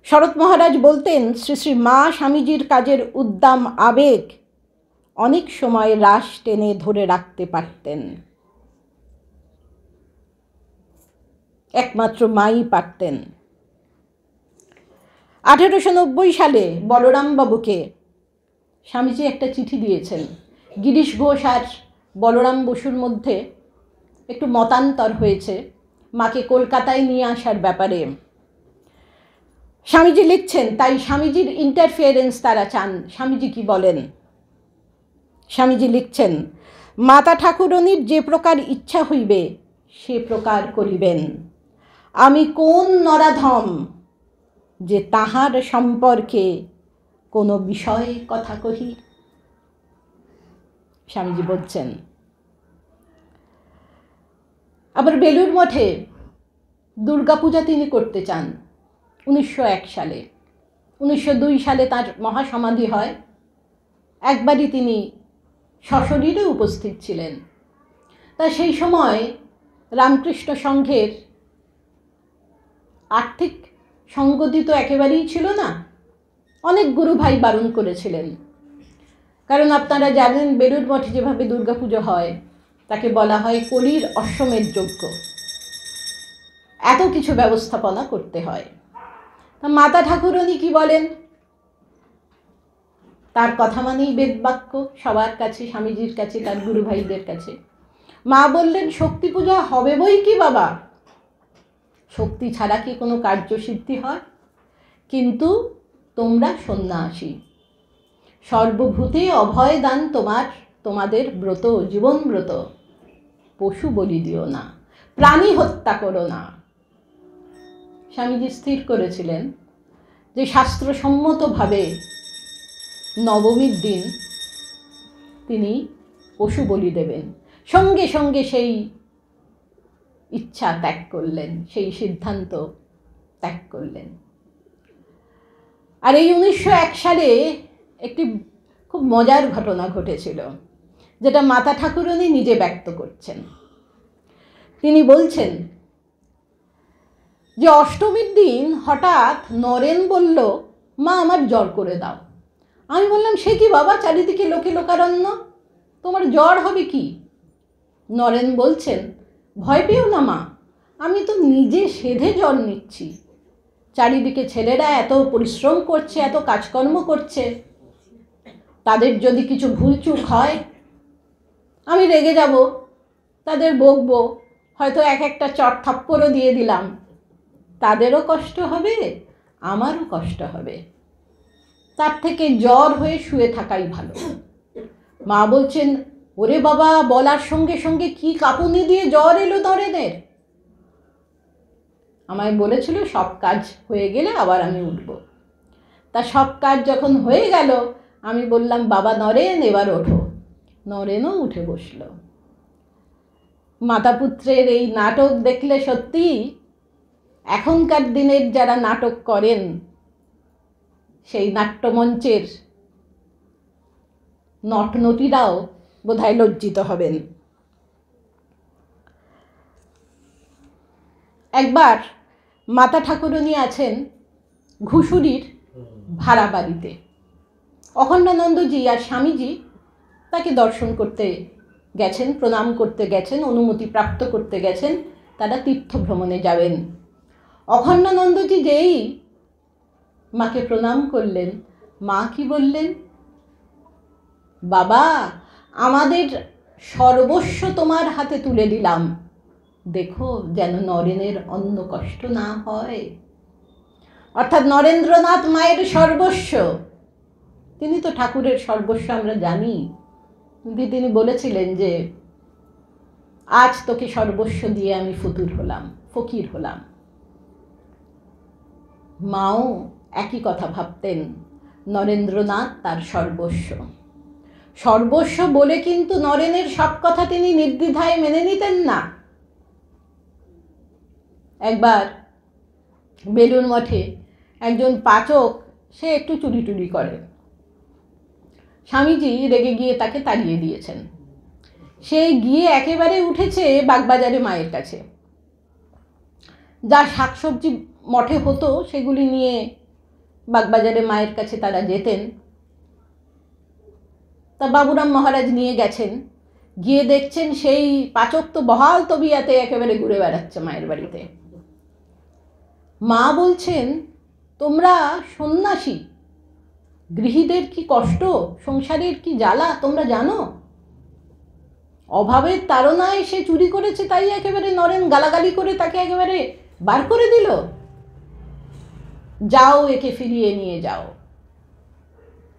শরৎ মহারাজ বলতেন, শ্রী শ্রী মা স্বামীজির কাজের উদ্দাম আবেগ অনেক সময় রাশ টেনে ধরে রাখতে পারতেন, একমাত্র মাই পারতেন। 1890 সালে বলরাম বাবুকে স্বামীজি একটা চিঠি দিয়েছেন। গিরিশ ঘোষ আর বলরাম বসুর মধ্যে একটু মতান্তর হয়েছে মাকে কলকাতায় নিয়ে আসার ব্যাপারে। স্বামীজি লিখছেন, তাই স্বামীজির ইন্টারফিয়ারেন্স তারা চান। স্বামীজি কি বলেন? স্বামীজি লিখছেন, মাতা ঠাকুরনীর যে প্রকার ইচ্ছা হইবে সে প্রকার করিবেন। আমি কোন নরাধম যে তাহার সম্পর্কে কোনো বিষয়ে কথা কহি। স্বামীজি বলছেন। আবার বেলুড় মঠে দুর্গাপূজা তিনি করতে চান 1901 সালে। 1902 সালে তার মহাসমাধি হয়। একবারই তিনি সশরীরে উপস্থিত ছিলেন। তা সেই সময় রামকৃষ্ণ সংঘের আর্থিক সঙ্গতি তো একেবারেই ছিল না। অনেক গুরু ভাই বারণ করেছিলেন, কারণ আপনারা জানেন বেলুড় মঠে যেভাবে দুর্গাপুজো হয় তাকে বলা হয় কলির অশ্বমেধ যজ্ঞ। এত কিছু ব্যবস্থাপনা করতে হয়। তা মাতা ঠাকুরনী কি বলেন? তার কথা মানেই বেদবাক্য সবার কাছে, স্বামীজির কাছে, তার গুরু ভাইদের কাছে। মা বললেন, শক্তি পূজা হবে বই কি বাবা, শক্তি ছাড়া কি কোনো কার্যসিদ্ধি হয়? কিন্তু তোমরা সন্ন্যাসী, সর্বভূতে অভয় দান তোমাদের ব্রত, জীবন ব্রত। পশু বলি দিও না, প্রাণী হত্যা করো না। স্বামীজি স্থির করেছিলেন যে শাস্ত্রসম্মতভাবে নবমীর দিন তিনি পশু বলি দেবেন। সঙ্গে সঙ্গে সেই ইচ্ছা ত্যাগ করলেন, সেই সিদ্ধান্ত ত্যাগ করলেন। আর এই 1901 সালে একটি খুব মজার ঘটনা ঘটেছিল, যেটা মাতা ঠাকুরনী নিজে ব্যক্ত করছেন। তিনি বলছেন যে অষ্টমীর দিন হঠাৎ নরেন বলল, মা আমার জ্বর করে দাও। আমি বললাম, সে কি বাবা, চারিদিকে লোকে লোকারণ্য, তোমার জ্বর হবে কি? নরেন বলছেন, ভয় পেও না মা, আমি তো নিজে সেধে জ্বর নিচ্ছি। চারিদিকে ছেলেরা এত পরিশ্রম করছে, এত কাজকর্ম করছে, তাদের যদি কিছু ভুলচুক হয় আমি রেগে যাব, তাদের বকবো, হয়তো একটা চট থাপ্পড়ও দিয়ে দিলাম, তাদেরও কষ্ট হবে, আমারও কষ্ট হবে। তার থেকে জ্বর হয়ে শুয়ে থাকাই ভালো। মা বলছেন, ওরে বাবা, বলার সঙ্গে সঙ্গে কি কাঁপুনি দিয়ে জ্বর এলো নরেনের। আমায় বলেছিল সব কাজ হয়ে গেলে আবার আমি উঠব। তা সব কাজ যখন হয়ে গেল, আমি বললাম, বাবা নরেন এবার ওঠো। নরেনও উঠে বসল। মাতা পুত্রের এই নাটক দেখলে সত্যি এখনকার দিনের যারা নাটক করেন সেই নাট্যমঞ্চের নটনটিরাও বোধহয় লজ্জিত হবেন। একবার মাতা ঠাকুরনী আছেন ঘুষুরির ভাড়া বাড়িতে। অখণ্ডানন্দজি আর স্বামীজি তাকে দর্শন করতে গেছেন, প্রণাম করতে গেছেন, অনুমতি প্রাপ্ত করতে গেছেন, তারা তীর্থ ভ্রমণে যাবেন। অখণ্ডানন্দজি যেই মাকে প্রণাম করলেন, মা কি বললেন, বাবা আমাদের সর্বস্ব তোমার হাতে তুলে দিলাম, দেখো যেন নরেনের অন্য কষ্ট না হয়। অর্থাৎ নরেন্দ্রনাথ মায়ের সর্বস্ব, তিনি তো ঠাকুরের সর্বস্ব আমরা জানি, কিন্তু তিনি বলেছিলেন যে আজ তোকে সর্বস্ব দিয়ে আমি ফকির হলাম। মাও একই কথা ভাবতেন, নরেন্দ্রনাথ তার সর্বস্ব বলে কিন্তু নরেনের সব কথা তিনি নির্দ্বিধায় মেনে নিতেন না। একবার বেলুড় মঠে একজন পাচক, সে একটু চুরি করে, স্বামীজি রেগে গিয়ে তাকে তাড়িয়ে দিয়েছেন। সে গিয়ে একেবারে উঠেছে বাগবাজারে মায়ের কাছে। যা শাকসবজি মঠে হতো সেগুলি নিয়ে বাগবাজারে মায়ের কাছে তারা যেতেন। তা বাবুরাম মহারাজ নিয়ে গেছেন, গিয়ে দেখছেন সেই পাচক তো বহাল তবিয়াতে একেবারে ঘুরে বেড়াচ্ছে মায়ের বাড়িতে। মা বলছেন, তোমরা সন্ন্যাসী, গৃহীদের কি কষ্ট, সংসারের কি জ্বালা তোমরা জানো? অভাবের তাড়নায় সে চুরি করেছে, তাই একেবারে নরেন গালাগালি করে তাকে একেবারে বার করে দিল। যাও, একে ফিরিয়ে নিয়ে যাও।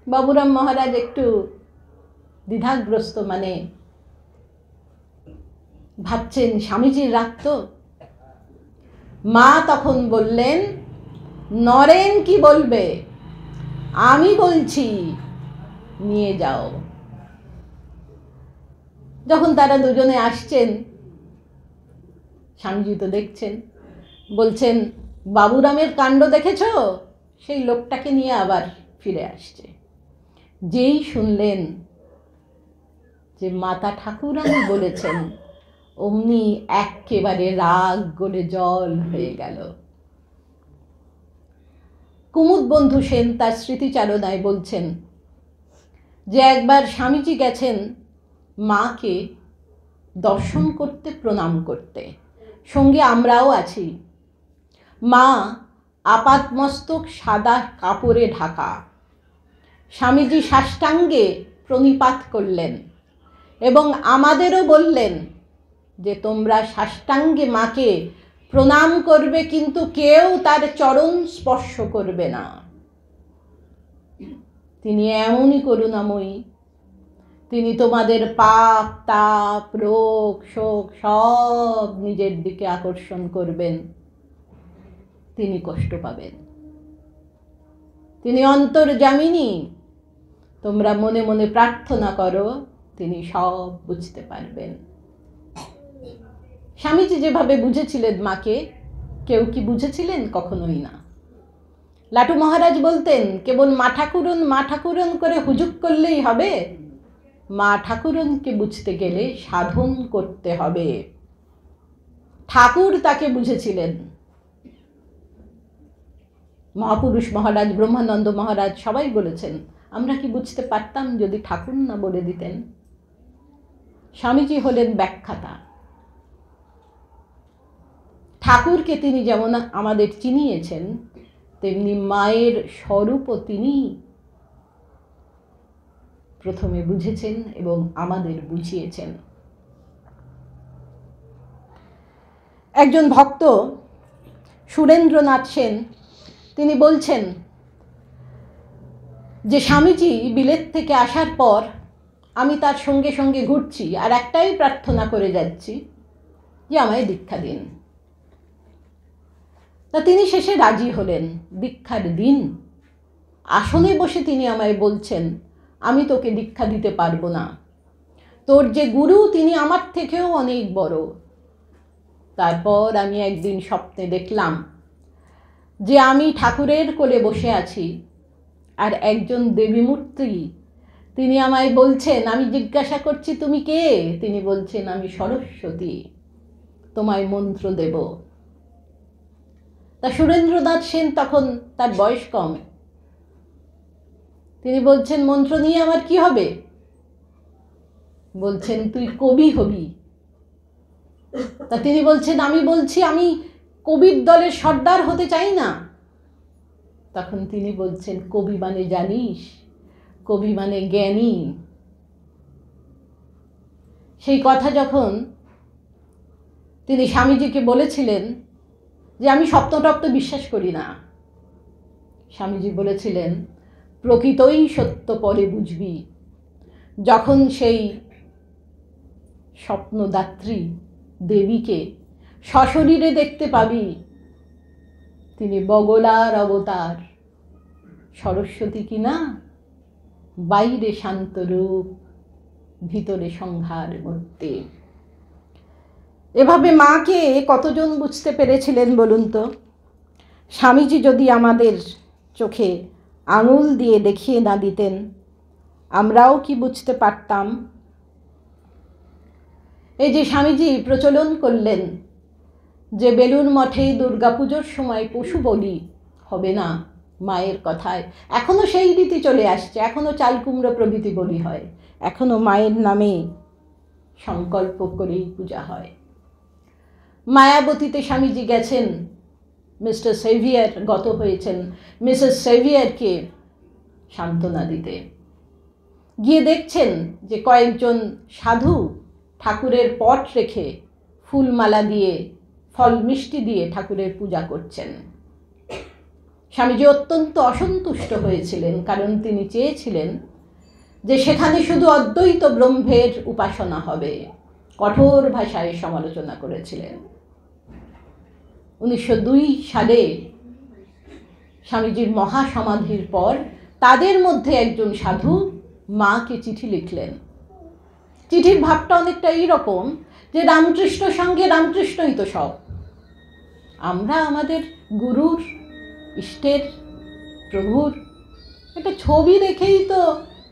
বাবুরাম মহারাজ একটু দ্বিধাগ্রস্ত, মানে ভাবছেন স্বামীজির রাগ তো। মা তখন বললেন, নরেন কি বলবে, আমি বলছি, নিয়ে যাও। যখন তারা দুজনে আসছেন, স্বামীজি তো দেখছেন, বলছেন, বাবুরামের কাণ্ড দেখেছ? সেই লোকটাকে নিয়ে আবার ফিরে আসছে। যেই শুনলেন যে মাতা ঠাকুরানী বলেছেন, অমনি একেবারে রাগ গলে জল হয়ে গেল। কুমুদ বন্ধু সেন তার স্মৃতিচারণায় বলছেন যে একবার স্বামীজি গেছেন মাকে দর্শন করতে, প্রণাম করতে, সঙ্গে আমরাও আছি। মা আপাতমস্তক সাদা কাপড়ে ঢাকা। স্বামীজি সাষ্টাঙ্গে প্রণিপাত করলেন এবং আমাদেরও বললেন যে তোমরা সাষ্টাঙ্গে মাকে প্রণাম করবে, কিন্তু কেউ তার চরণ স্পর্শ করবে না। তিনি এমনই করুণাময়ী, তিনি তোমাদের পাপ, তাপ, রোগ, শোক সব নিজের দিকে আকর্ষণ করবেন, তিনি কষ্ট পাবেন। তিনি অন্তর্যামিনী, তোমরা মনে মনে প্রার্থনা করো, তিনি সব বুঝতে পারবেন। স্বামীজি যেভাবে বুঝেছিলেন মাকে, কেউ কি বুঝেছিলেন? কখনোই না। লাটু মহারাজ বলতেন, কেবল মা ঠাকুরন করে হুজুক করলেই হবে? মা ঠাকুরনকে বুঝতে গেলে সাধন করতে হবে। ঠাকুর তাকে বুঝেছিলেন। মহাপুরুষ মহারাজ, ব্রহ্মানন্দ মহারাজ সবাই বলেছেন, আমরা কি বুঝতে পারতাম যদি ঠাকুর না বলে দিতেন? স্বামীজি হলেন ব্যাখ্যাতা। ঠাকুরকে তিনি যেমন আমাদের চিনিয়েছেন, তেমনি মায়ের স্বরূপও তিনি প্রথমে বুঝেছেন এবং আমাদের বুঝিয়েছেন। একজন ভক্ত সুরেন্দ্রনাথ সেন তিনি বলছেন যে স্বামীজি বিলেত থেকে আসার পর আমি তার সঙ্গে সঙ্গে ঘুরছি আর একটাই প্রার্থনা করে যাচ্ছি যে আমায় দীক্ষা দিন। তা তিনি শেষে রাজি হলেন। দীক্ষার দিন আসনে বসে তিনি আমায় বলছেন, আমি তোকে দীক্ষা দিতে পারবো না, তোর যে গুরু তিনি আমার থেকেও অনেক বড়। তারপর আমি একদিন স্বপ্নে দেখলাম যে আমি ঠাকুরের কোলে বসে আছি আর একজন দেবী মূর্তি, তিনি আমায় বলছেন, আমি জিজ্ঞাসা করছি তুমি কে? তিনি বলছেন, আমি সরস্বতী, তোমায় মন্ত্র দেব। তা সুরেন্দ্রনাথ সেন তখন তার বয়স কম, তিনি বলছেন, মন্ত্র নিয়ে আমার কি হবে? বলছেন, তুই কবি হবি। তা তিনি বলছেন, আমি বলছি আমি কবির দলের সর্দার হতে চাই না। তখন তিনি বলছেন, কবি মানে জানিস, কবি মানে জ্ঞানী। সেই কথা যখন তিনি স্বামীজিকে বলেছিলেন যে আমি স্বপ্নটপ্ন বিশ্বাস করি না, স্বামীজি বলেছিলেন, প্রকৃতই সত্য পরে বুঝবি যখন সেই স্বপ্নদাত্রী দেবীকে সশরীরে দেখতে পাবি। তিনি বগলার অবতার, সরস্বতী কিনা, বাইরে শান্ত রূপ, ভিতরে সংহার মূর্তি। এভাবে মাকে কতজন বুঝতে পেরেছিলেন বলুন তো? স্বামীজি যদি আমাদের চোখে আঙুল দিয়ে দেখিয়ে না দিতেন, আমরাও কি বুঝতে পারতাম? এই যে স্বামীজি প্রচলন করলেন যে বেলুড় মঠে দুর্গাপুজোর সময় পশু বলি হবে না মায়ের কথায়, এখনো সেই রীতি চলে আসছে, এখনো চাল কুমড়ো প্রভৃতি বলি হয়, এখনো মায়ের নামে সংকল্প করেই পূজা হয়। মায়াবতীতে স্বামীজি গেছেন, মিস্টার সেভিয়ার গত হয়েছেন মিসেস সেভিয়ারকে সান্ত্বনা দিতে। গিয়ে দেখছেন যে কয়েকজন সাধু ঠাকুরের পট রেখে ফুলমালা দিয়ে ফল মিষ্টি দিয়ে ঠাকুরের পূজা করছেন। স্বামীজি অত্যন্ত অসন্তুষ্ট হয়েছিলেন, কারণ তিনি চেয়েছিলেন যে সেখানে শুধু অদ্বৈত ব্রহ্মের উপাসনা হবে। কঠোর ভাষায় সমালোচনা করেছিলেন। 1902 সালে স্বামীজির মহাসমাধির পর তাদের মধ্যে একজন সাধু মাকে চিঠি লিখলেন। চিঠির ভাবটা অনেকটা এইরকম যে রামকৃষ্ণ সঙ্গে রামকৃষ্ণই তো সব, আমরা আমাদের গুরুর, ইষ্টের, প্রভুর একটা ছবি দেখেই তো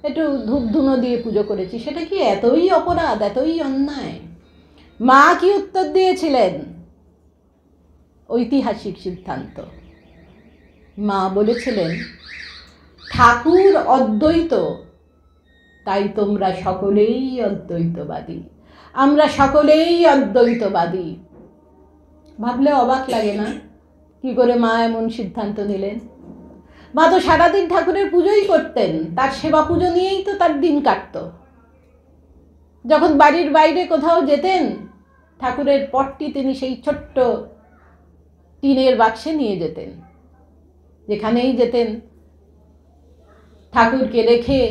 একটু ধূপ ধুনো দিয়ে পুজো করেছি, সেটা কি এতই অপরাধ, এতই অন্যায়? মা কি উত্তর দিয়েছিলেন? ঐতিহাসিক সিদ্ধান্ত। মা বলেছিলেন, ঠাকুর অদ্বৈত, তাই তোমরা সকলেই অদ্বৈতবাদী, আমরা সকলেই অদ্বৈতবাদী। ভাবলে অবাক লাগে না কি করে মা এমন সিদ্ধান্ত নিলেন? মা তো সারাদিন ঠাকুরের পুজোই করতেন, তার সেবা পুজো নিয়েই তো তার দিন কাটত। যখন বাড়ির বাইরে কোথাও যেতেন, ঠাকুরের পটটি তিনি সেই ছোট্ট টিনের বাক্সে নিয়ে যেতেন। যেখানেই যেতেন ঠাকুরকে রেখে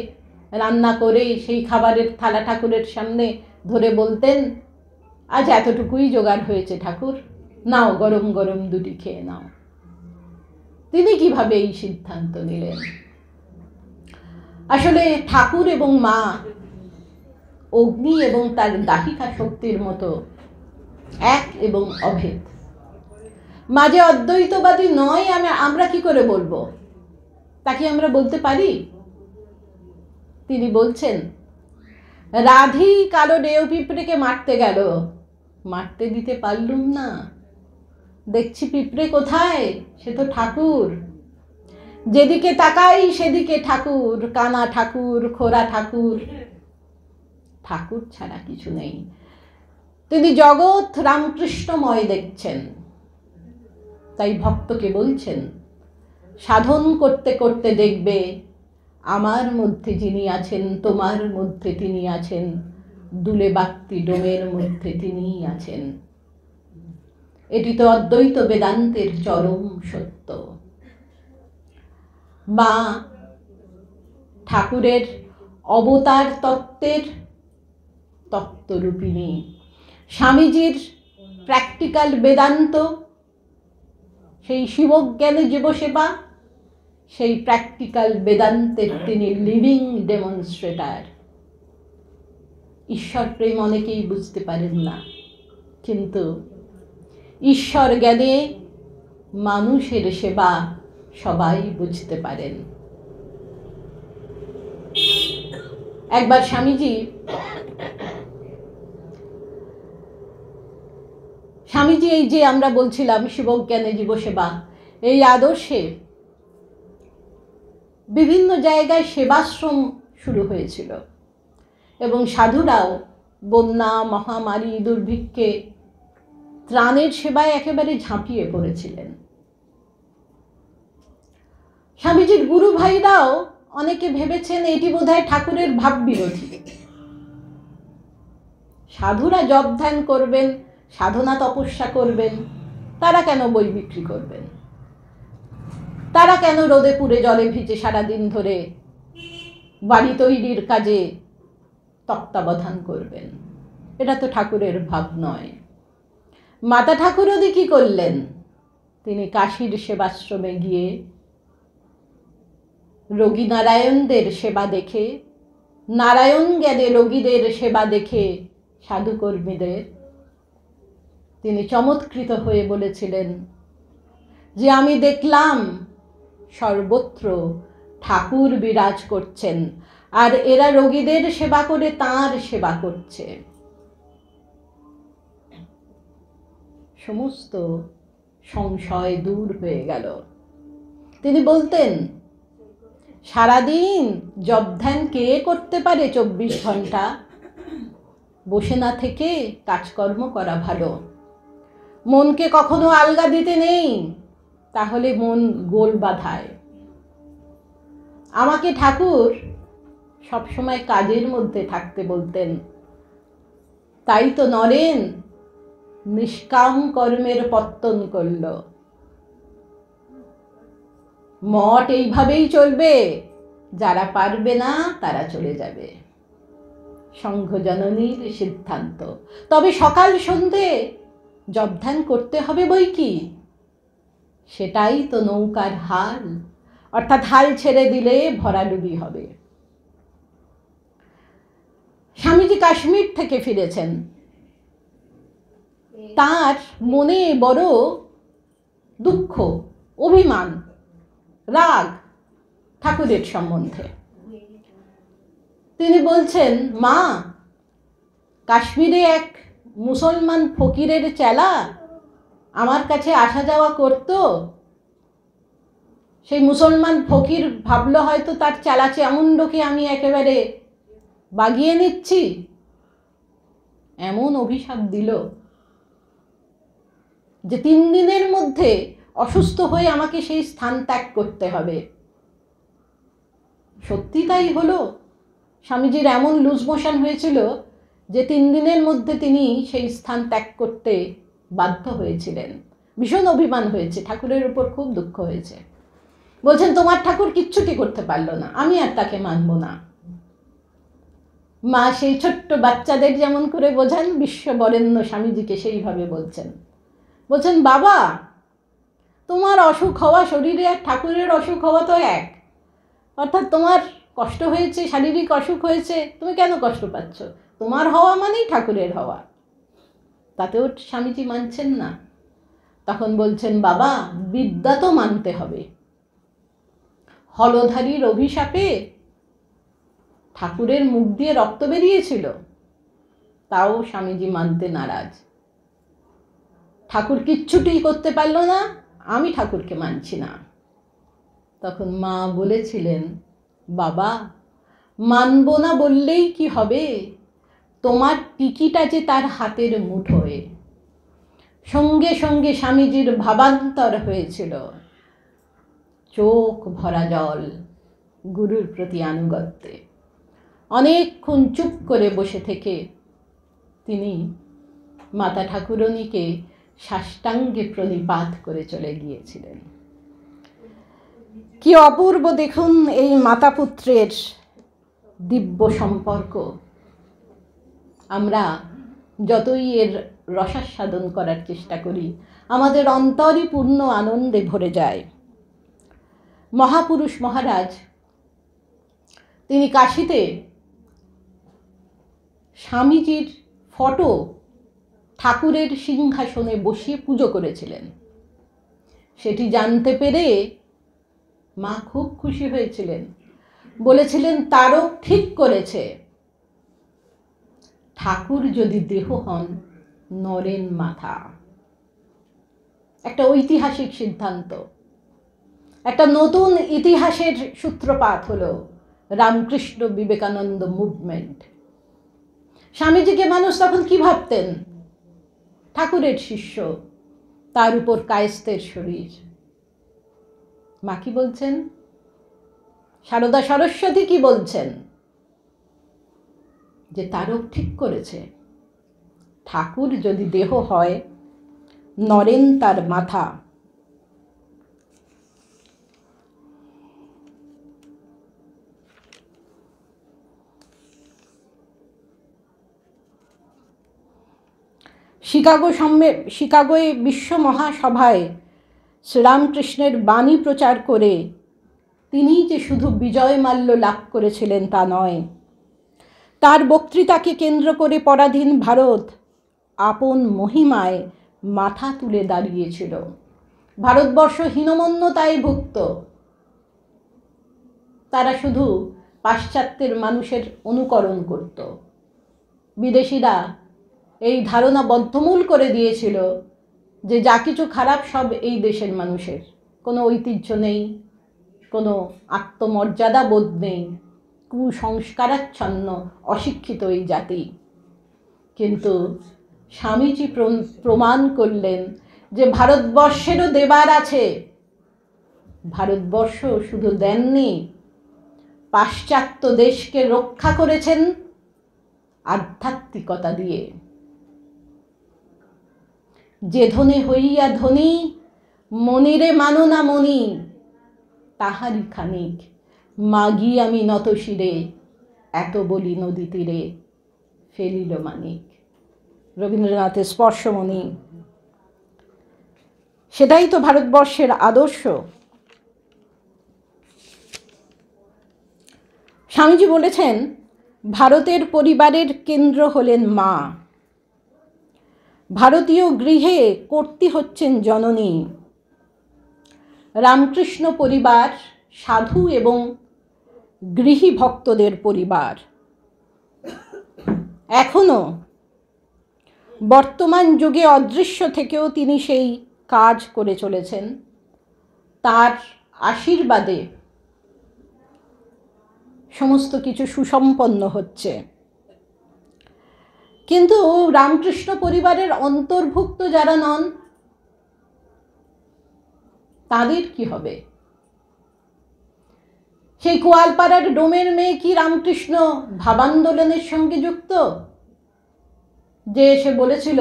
রান্না করে সেই খাবারের থালা ঠাকুরের সামনে ধরে বলতেন, আজ এতটুকুই জোগাড় হয়েছে ঠাকুর, নাও গরম গরম দুটি খেয়ে নাও। তিনি কিভাবে এই সিদ্ধান্ত নিলেন? আসলে ঠাকুর এবং মা অগ্নি এবং তার দাহিকা শক্তির মতো এক এবং অভেদ। মা যে অদ্বৈতবাদী নয় আমরা কি করে বলবো? তাকে আমরা বলতে পারি? তিনি বলছেন, রাধি কালো ডেউ পিঁপড়েকে মারতে গেল, মারতে দিতে পারলুম না, দেখছি পিঁপড়ে কোথায়, সে তো ঠাকুর। যেদিকে তাকাই সেদিকে ঠাকুর, কানা ঠাকুর, খোরা ঠাকুর, ঠাকুর ছাড়া কিছু নেই। তিনি জগৎ রামকৃষ্ণময় দেখছেন। তাই ভক্তকে বলছেন, সাধন করতে করতে দেখবে আমার মধ্যে যিনি আছেন, তোমার মধ্যে তিনি আছেন, দুলে বাক্তি ডোমের মধ্যে তিনিই আছেন। এটি তো অদ্বৈত বেদান্তের চরম সত্য। মা ঠাকুরের অবতার তত্ত্বের তত্ত্বরূপিণী, স্বামীজির প্র্যাকটিক্যাল বেদান্ত, সেই শিবজ্ঞানে জীবসেবা, সেই প্র্যাকটিক্যাল বেদান্তের তিনি লিভিং ডেমনস্ট্রেটার। ঈশ্বর প্রেম অনেকেই বুঝতে পারেন না, কিন্তু ঈশ্বর জ্ঞানে মানুষের সেবা সবাই বুঝতে পারেন। একবার স্বামীজি এই যে আমরা বলছিলাম শিবজ্ঞানে জীবসেবা, এই আদর্শে বিভিন্ন জায়গায় সেবাশ্রম শুরু হয়েছিল এবং সাধুরাও বন্যা, মহামারী, দুর্ভিক্ষে ত্রাণের সেবায় একেবারে ঝাঁপিয়ে পড়েছিলেন। স্বামীজির গুরু ভাইরাও অনেকে ভেবেছেন এটি বোধহয় ঠাকুরের ভাব বিরোধী। সাধুরা জপ ধ্যান করবেন, সাধনা তপস্যা করবেন, তারা কেন বই বিক্রি করবেন? তারা কেন রোদে পুড়ে জলে ভিজে সারাদিন ধরে বাড়ি তৈরির কাজে তত্ত্বাবধান করবেন? এটা তো ঠাকুরের ভাব নয়। মাতা ঠাকুরদি কি করলেন? তিনি কাশীর সেবাশ্রমে গিয়ে রোগী নারায়ণদের সেবা দেখে, নারায়ণ জ্ঞানে রোগীদের সেবা দেখে সাধুকর্মীদের, তিনি চমৎকৃত হয়ে বলেছিলেন যে আমি দেখলাম সর্বত্র ঠাকুর বিরাজ করছেন, আর এরা রোগীদের সেবা করে তাঁর সেবা করছে। সমস্ত সংশয় দূর হয়ে গেল। তিনি বলতেন, সারাদিন জপ ধ্যান কে করতে পারে 24 ঘন্টা? বসে না থেকে কাজকর্ম করা ভালো। মনকে কখনো আলগা দিতে নেই, তাহলে মন গোল বাঁধায়। আমাকে ঠাকুর সবসময় কাজের মধ্যে থাকতে বলতেন। তাই তো নরেন নিষ্কাম কর্মের পত্তন করল। মঠ এইভাবেই চলবে, যারা পারবে না তারা চলে যাবে। সংঘ জননীর সিদ্ধান্ত। তবে সকাল সন্ধে জপ ধ্যান করতে হবে বই কি, সেটাই তো নৌকার হাল, অর্থাৎ হাল ছেড়ে দিলে ভরাডুবি হবে। স্বামীজি কাশ্মীর থেকে ফিরেছেন। তার মনে বড় দুঃখ, অভিমান, রাগ ঠাকুরের সম্বন্ধে। তিনি বলছেন, মা, কাশ্মীরে এক মুসলমান ফকিরের চেলা আমার কাছে আসা যাওয়া করত। সেই মুসলমান ফকির ভাবলো হয়তো তার চেলা চামুণ্ডকে আমি একেবারে বাগিয়ে নিচ্ছি, এমন অভিশাপ দিল যে 3 দিনের মধ্যে অসুস্থ হয়ে আমাকে সেই স্থান ত্যাগ করতে হবে। সত্যি তাই হলো। স্বামীজির এমন লুজ মোশন হয়েছিল যে 3 দিনের মধ্যে তিনি সেই স্থান ত্যাগ করতে বাধ্য হয়েছিলেন। ভীষণ অভিমান হয়েছে, ঠাকুরের উপর খুব দুঃখ হয়েছে। বলছেন, তোমার ঠাকুর কিচ্ছুটি করতে পারলো না, আমি আর তাকে মানব না। মা সেই ছোট্ট বাচ্চাদের যেমন করে বোঝান, বিশ্ববরেণ্য স্বামীজিকে সেইভাবে বলছেন। বলছেন, বাবা, তোমার অসুখ হওয়া শরীরে আর ঠাকুরের অসুখ হওয়া তো এক। অর্থাৎ তোমার কষ্ট হয়েছে, শারীরিক অসুখ হয়েছে, তুমি কেন কষ্ট পাচ্ছ? তোমার হওয়া মানেই ঠাকুরের হওয়া। তাতেও স্বামীজি মানছেন না। তখন বলছেন, বাবা, বিদ্যা তো মানতে হবে। হলধারীর অভিশাপে ঠাকুরের মুখ দিয়ে রক্ত বেরিয়েছিল, তাও স্বামীজি মানতে নারাজ। ঠাকুর কিচ্ছুটি করতে পারলো না, আমি ঠাকুরকে মানছি না। তখন মা বলেছিলেন, বাবা, মানব না বললেই কি হবে? তোমার টিকিটা যে তার হাতের মুঠোয়। সঙ্গে সঙ্গে স্বামীজির ভাবান্তর হয়েছিল। চোখ ভরা জল গুরুর প্রতি আনুগত্যে। অনেকক্ষণ চুপ করে বসে থেকে তিনি মাতা ঠাকুরণীকে সাষ্টাঙ্গে প্রণিপাত করে চলে গিয়েছিলেন। কি অপূর্ব দেখুন এই মাতা পুত্রের দিব্য সম্পর্ক। আমরা যতই এর রসাস্বাদন করার চেষ্টা করি, আমাদের অন্তরই পূর্ণ আনন্দে ভরে যায়। মহাপুরুষ মহারাজ তিনি কাশীতে স্বামীজির ফটো ঠাকুরের সিংহাসনে বসিয়ে পুজো করেছিলেন। সেটি জানতে পেরে মা খুব খুশি হয়েছিলেন। বলেছিলেন, তারক ঠিক করেছে, ঠাকুর যদি দেহ হন, নরেন মাথা। একটা ঐতিহাসিক সিদ্ধান্ত, একটা নতুন ইতিহাসের সূত্রপাত হলো রামকৃষ্ণ বিবেকানন্দ মুভমেন্ট। স্বামীজিকে মানুষ তখন কি ভাবতেন? ঠাকুরের শিষ্য, তার উপর কায়স্থের শরীর। মা কি বলছেন? সারদা সরস্বতী কি বলছেন? যে তারক ঠিক করেছে, ঠাকুর যদি দেহ হয়, নরেন তার মাথা। শিকাগোয় বিশ্ব মহাসভায় শ্রীরামকৃষ্ণের বাণী প্রচার করে তিনি যে শুধু বিজয় মাল্য লাভ করেছিলেন তা নয়, তার বক্তৃতাকে কেন্দ্র করে পরাধীন ভারত আপন মহিমায় মাথা তুলে দাঁড়িয়েছিল। ভারতবর্ষ হীনমন্যতায় ভুক্ত। তারা শুধু পাশ্চাত্যের মানুষের অনুকরণ করত। বিদেশিরা এই ধারণা বদ্ধমূল করে দিয়েছিল যে যা কিছু খারাপ সব এই দেশের মানুষের, কোনো ঐতিহ্য নেই, কোনো আত্মমর্যাদা বোধ নেই, কুসংস্কারাচ্ছন্ন অশিক্ষিত এই জাতি। কিন্তু স্বামীজি প্রমাণ করলেন যে ভারতবর্ষেরও দেবার আছে। ভারতবর্ষ শুধু দেননি, পাশ্চাত্য দেশকে রক্ষা করেছেন আধ্যাত্মিকতা দিয়ে। যে ধনে হইয়া ধনী, মনিরে মানো না মনি, তাহারি খানিক মাগি আমি নত শিরে, এত বলি নদী তীরে ফেলিল মানিক। রবীন্দ্রনাথের স্পর্শমণি। সেটাই তো ভারতবর্ষের আদর্শ। স্বামীজি বলেছেন, ভারতের পরিবারের কেন্দ্র হলেন মা। ভারতীয় গৃহে কর্ত্রী হচ্ছেন জননী। রামকৃষ্ণ পরিবার সাধু এবং গৃহী ভক্তদের পরিবার। এখনো বর্তমান যুগে অদৃশ্য থেকেও তিনি সেই কাজ করে চলেছেন। তার আশীর্বাদে সমস্ত কিছু সুসম্পন্ন হচ্ছে। কিন্তু রামকৃষ্ণ পরিবারের অন্তর্ভুক্ত যারা নন, তাদের কি হবে? সেই কোয়ালপাড়ার ডোমের মেয়ে কি রামকৃষ্ণ ভাবান্দোলনের সঙ্গে যুক্ত? যে এসে বলেছিল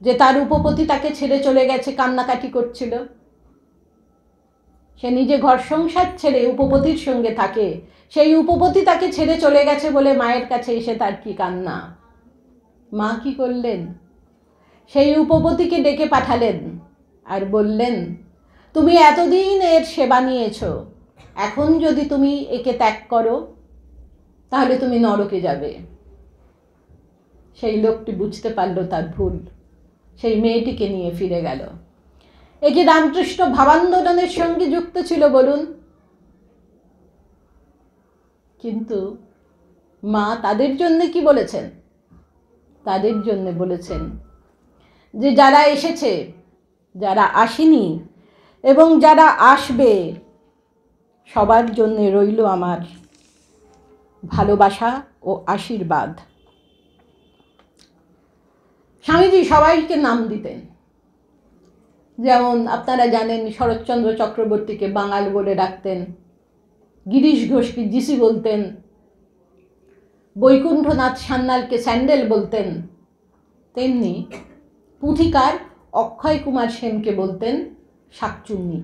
যে তার উপপতি তাকে ছেড়ে চলে গেছে, কান্নাকাটি করছিল। সে নিজে ঘর সংসার ছেড়ে উপপতির সঙ্গে থাকে, সেই উপপতি তাকে ছেড়ে চলে গেছে বলে মায়ের কাছে এসে তার কি কান্না। মা কি করলেন? সেই উপপতিকে ডেকে পাঠালেন আর বললেন, তুমি এতদিন এর সেবা নিয়েছ, এখন যদি তুমি একে ত্যাগ করো তাহলে তুমি নরকে যাবে। সেই লোকটি বুঝতে পারল তার ভুল, সেই মেয়েটিকে নিয়ে ফিরে গেল। এ কি রামকৃষ্ণ ভাবান্দোলনের সঙ্গে যুক্ত ছিল বলুন? কিন্তু মা তাদের জন্য কি বলেছেন? তাদের জন্য বলেছেন যে যারা এসেছে, যারা আসেনি এবং যারা আসবে, সবার জন্য রইল আমার ভালোবাসা ও আশীর্বাদ। স্বামীজি সবাইকে নাম দিতেন। যেমন আপনারা জানেন, শরৎচন্দ্র চক্রবর্তীকে বাঙাল বলে ডাকতেন, গিরিশ ঘোষকে জিসি বলতেন, বৈকুণ্ঠনাথ সান্যালকে স্যান্ডেল বলতেন। তেমনি পুঁথিকার অক্ষয় কুমার সেনকে বলতেন শাকচুন্নি।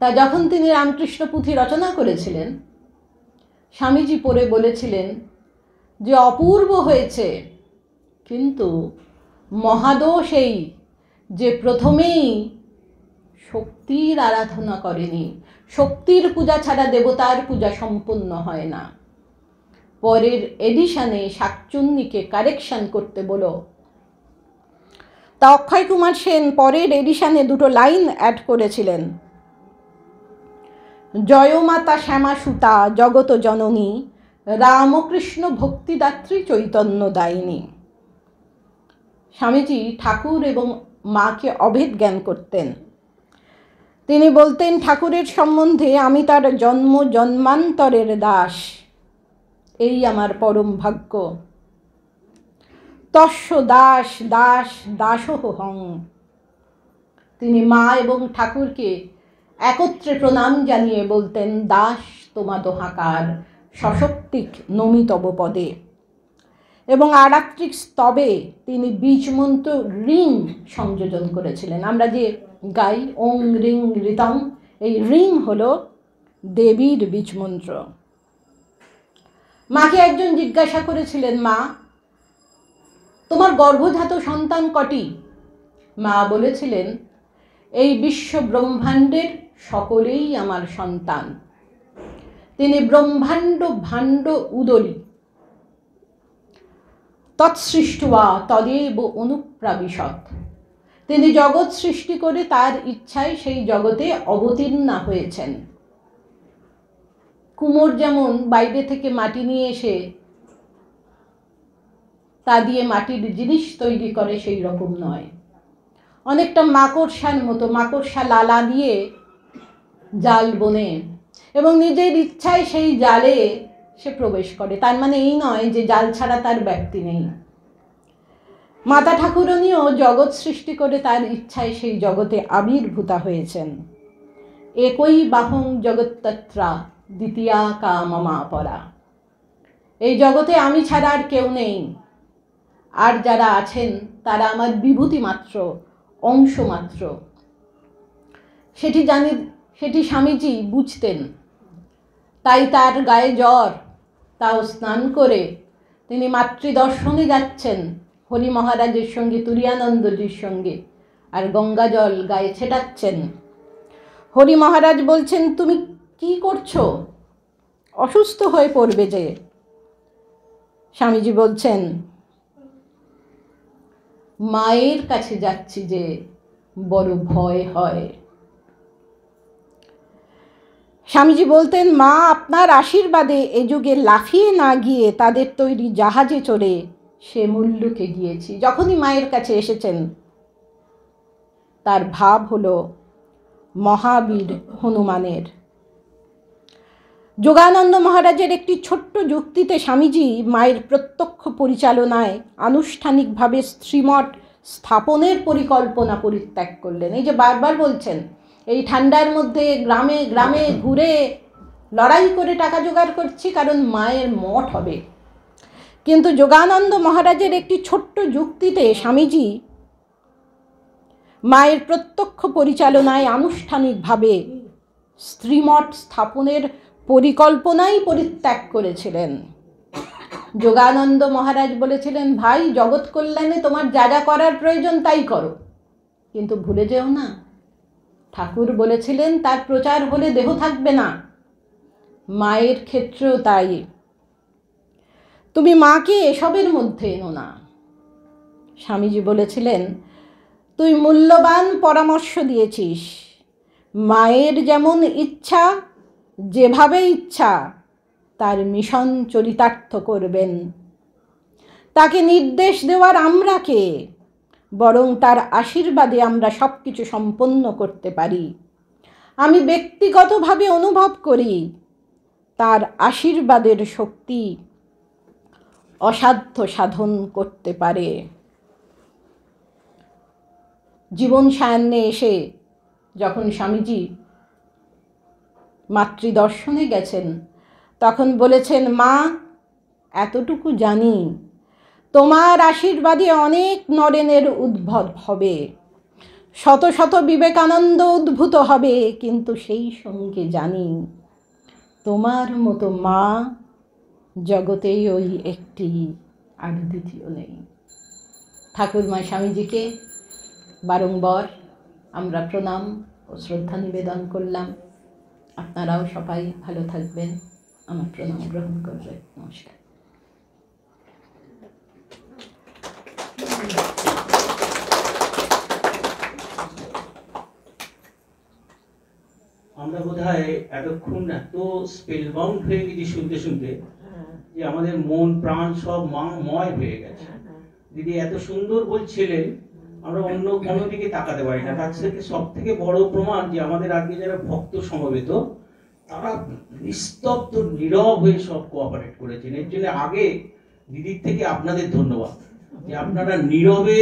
তা যখন তিনি রামকৃষ্ণ পুঁথি রচনা করেছিলেন, স্বামীজি পড়ে বলেছিলেন যে অপূর্ব হয়েছে, কিন্তু মহাদোষ এই যে প্রথমেই শক্তির আরাধনা করেনি। শক্তির পূজা ছাড়া দেবতার পূজা সম্পূর্ণ হয় না। পরের এডিশনে শাকচুন্নিকে কারেকশন করতে বলো। তা অক্ষয় কুমার সেন পরের এডিশনে দুটো লাইন অ্যাড করেছিলেন, জয়মাতা শ্যামা সুতা জগত জননী, রামকৃষ্ণ ভক্তিদাত্রী চৈতন্য দায়িনী। স্বামীজি ঠাকুর এবং মাকে অভেদ জ্ঞান করতেন। তিনি বলতেন ঠাকুরের সম্বন্ধে, আমি তার জন্ম জন্মান্তরের দাস, এই আমার পরম ভাগ্য। তস্য দাস দাস দাসোহ হং। তিনি মা এবং ঠাকুরকে একত্রে প্রণাম জানিয়ে বলতেন, দাস তোমাদ হাকার সশক্তিক নমিতব পদে। এবং আরাত্রিক স্তবে তিনি বীজমন্ত্র রিং সংযোজন করেছিলেন। আমরা যে গাই ওং রিং ঋতং, এই রিং হলো দেবীর বীজমন্ত্র। মাকে একজন জিজ্ঞাসা করেছিলেন, মা তোমার গর্ভজাত সন্তান কটি? মা বলেছিলেন, এই বিশ্ব ব্রহ্মাণ্ডের সকলেই আমার সন্তান। তিনি ব্রহ্মাণ্ড ভাণ্ড উদরী, তৎসৃষ্ট্বা তদেব অনুপ্রাবিশৎ। তিনি জগৎ সৃষ্টি করে তার ইচ্ছায় সেই জগতে অবতীর্ণা হয়েছেন। কুমোর যেমন বাইরে থেকে মাটি নিয়ে এসে তা দিয়ে মাটির জিনিস তৈরি করে, সেই রকম নয়। অনেকটা মাকড়সার মতো, মাকড়সা লালা দিয়ে জাল বোনে এবং নিজের ইচ্ছায় সেই জালে সে প্রবেশ করে। তার মানে এই নয় যে জাল ছাড়া তার ব্যক্তি নেই। মাতা ঠাকুরানীও জগৎ সৃষ্টি করে তার ইচ্ছায় সেই জগতে আবির্ভূতা হয়েছেন। একই বাহং জগত্তত্রা দ্বিতীয়া কা মমা পরা। এই জগতে আমি ছাড়া আর কেউ নেই, আর যারা আছেন তারা আমার বিভূতি মাত্র, অংশ মাত্র। সেটি স্বামীজি বুঝতেন। তাই তার গায়ে জ্বর, তাও স্নান করে তিনি মাতৃদর্শনে যাচ্ছেন হরি মহারাজের সঙ্গে, তুরীয়ানন্দজির সঙ্গে, আর গঙ্গা জল গায়ে ছেটাচ্ছেন। হরি মহারাজ বলছেন, তুমি কি করছো? অসুস্থ হয়ে পড়বে যে। স্বামীজি বলছেন, মায়ের কাছে যাচ্ছি যে বড় ভয় হয়। স্বামীজি বলতেন, মা আপনার আশীর্বাদে এ যুগে লাফিয়ে না গিয়ে তাদের তৈরি জাহাজে চড়ে সে মুল্লুকে গিয়েছি। যখনই মায়ের কাছে এসেছেন তার ভাব হলো মহাবীর হনুমানের। যোগানন্দ মহারাজের একটি ছোট্ট যুক্তিতে স্বামীজি মায়ের প্রত্যক্ষ পরিচালনায় আনুষ্ঠানিকভাবে শ্রীমঠ স্থাপনের পরিকল্পনা পরিত্যাগ করলেন। এই যে বারবার বলছেন, এই ঠান্ডার মধ্যে গ্রামে গ্রামে ঘুরে লড়াই করে টাকা জোগাড় করছি কারণ মায়ের মঠ হবে। কিন্তু যোগানন্দ মহারাজের একটি ছোট্ট যুক্তিতে স্বামীজি মায়ের প্রত্যক্ষ পরিচালনায় আনুষ্ঠানিকভাবে শ্রীমঠ স্থাপনের পরিকল্পনাই পরিত্যাগ করেছিলেন। যোগানন্দ মহারাজ বলেছিলেন, ভাই জগৎ কল্যাণে তোমার যা যা করার প্রয়োজন তাই করো, কিন্তু ভুলে যেও না ঠাকুর বলেছিলেন তার প্রচার হলে দেহ থাকবে না। মায়ের ক্ষেত্রেও তাই। তুমি মাকে এসবের মধ্যে এনো না। স্বামীজি বলেছিলেন, তুই মূল্যবান পরামর্শ দিয়েছিস। মায়ের যেমন ইচ্ছা, যেভাবে ইচ্ছা তার মিশন চরিতার্থ করবেন। তাকে নির্দেশ দেওয়ার আমরা কে? বরং তার আশীর্বাদে আমরা সব কিছু সম্পন্ন করতে পারি। আমি ব্যক্তিগতভাবে অনুভব করি তার আশীর্বাদের শক্তি অসাধ্য সাধন করতে পারে। জীবন সায়ান্নে এসে যখন স্বামীজি মাতৃদর্শনে গেছেন তখন বলেছেন, মা এতটুকু জানি তোমার আশীর্বাদে অনেক নরেনের উদ্ভব হবে, শত শত বিবেকানন্দ উদ্ভূত হবে, কিন্তু সেই সঙ্গে জানি তোমার মতো মা জগতেই ওই একটি, আর দ্বিতীয় নেই। ঠাকুরমা স্বামীজিকে বারংবার আমরা প্রণাম ও শ্রদ্ধা নিবেদন করলাম। আপনারাও সবাই ভালো থাকবেন, আমার প্রণাম গ্রহণ করবেন। নমস্কার। আমরা বোধহয় এতক্ষণ এত স্পেলবাউন্ড হয়ে গেছি শুনতে শুনতে যে আমাদের মন প্রাণ সব ময় হয়ে গেছে। দিদি এত সুন্দর বলছিলেন, আমরা অন্য কোনো দিকে তাকাতে পারি না। তার থেকে সব থেকে বড় প্রমাণ যে আমাদের আজকে যারা ভক্ত সমবেত তারা নিস্তব্ধ নীরব হয়ে সব কোঅপারেট করেছেন। এর জন্য আগে দিদির থেকে আপনাদের ধন্যবাদ যে আপনারা নীরবে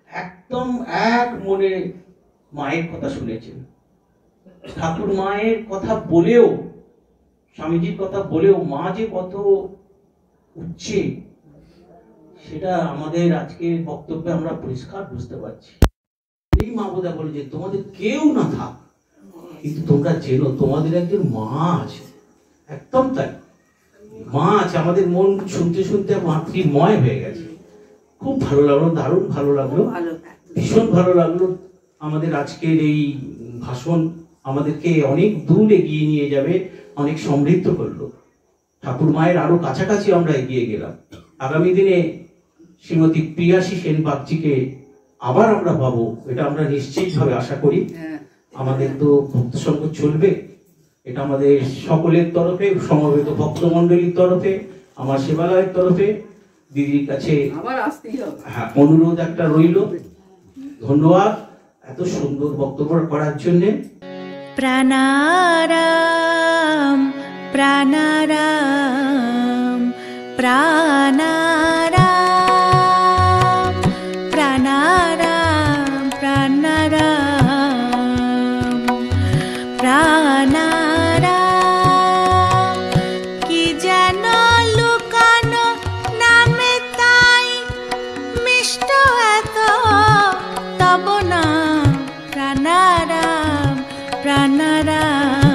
একদম এক মনে মায়ের কথা শুনেছেন। ঠাকুর মায়ের কথা বলেও, স্বামীজির কথা বলেও মা যে কত উচ্চে সেটা আমাদের আজকে বক্তব্যে আমরা পরিষ্কার বুঝতে পারছি। এই মা বোধা বলে যে তোমাদের কেউ না থাক কিন্তু তোমরা জেনো তোমাদের একজন মা আছে। একদম তাই, মা আছে। আমাদের মন শুনতে শুনতে মাতৃময় হয়ে গেছে। খুব ভালো লাগলো, দারুণ ভালো লাগলো, ভীষণ ভালো লাগলো। আমাদের আজকের এই ভাষণ আমাদেরকে অনেক দূর এগিয়ে নিয়ে যাবে, অনেক সমৃদ্ধ করলো। ঠাকুর মায়ের আরো কাছাকাছি আমরা এগিয়ে গেলাম। আগামী দিনে শ্রীমতী প্রিয়াসী সেন বাগচিকে আবার আমরা পাবো, এটা আমরা নিশ্চিতভাবে আশা করি। আমাদের তো ভক্ত সঙ্গ চলবে, এটা আমাদের সকলের তরফে, সমবেত ভক্তমণ্ডলীর তরফে, আমার সেবালয়ের তরফে দিদির কাছে হ্যাঁ অনুরোধ একটা রইল। ধন্যবাদ এত সুন্দর বক্তব্য করার জন্যে। প্রাণারাম প্রাণারাম প্রাণারাম প্রাণারাম প্রাণারাম প্রাণারাম কি যেন লুকানো নামে তাই মিষ্ট এত তব না প্রাণারাম প্রাণারাম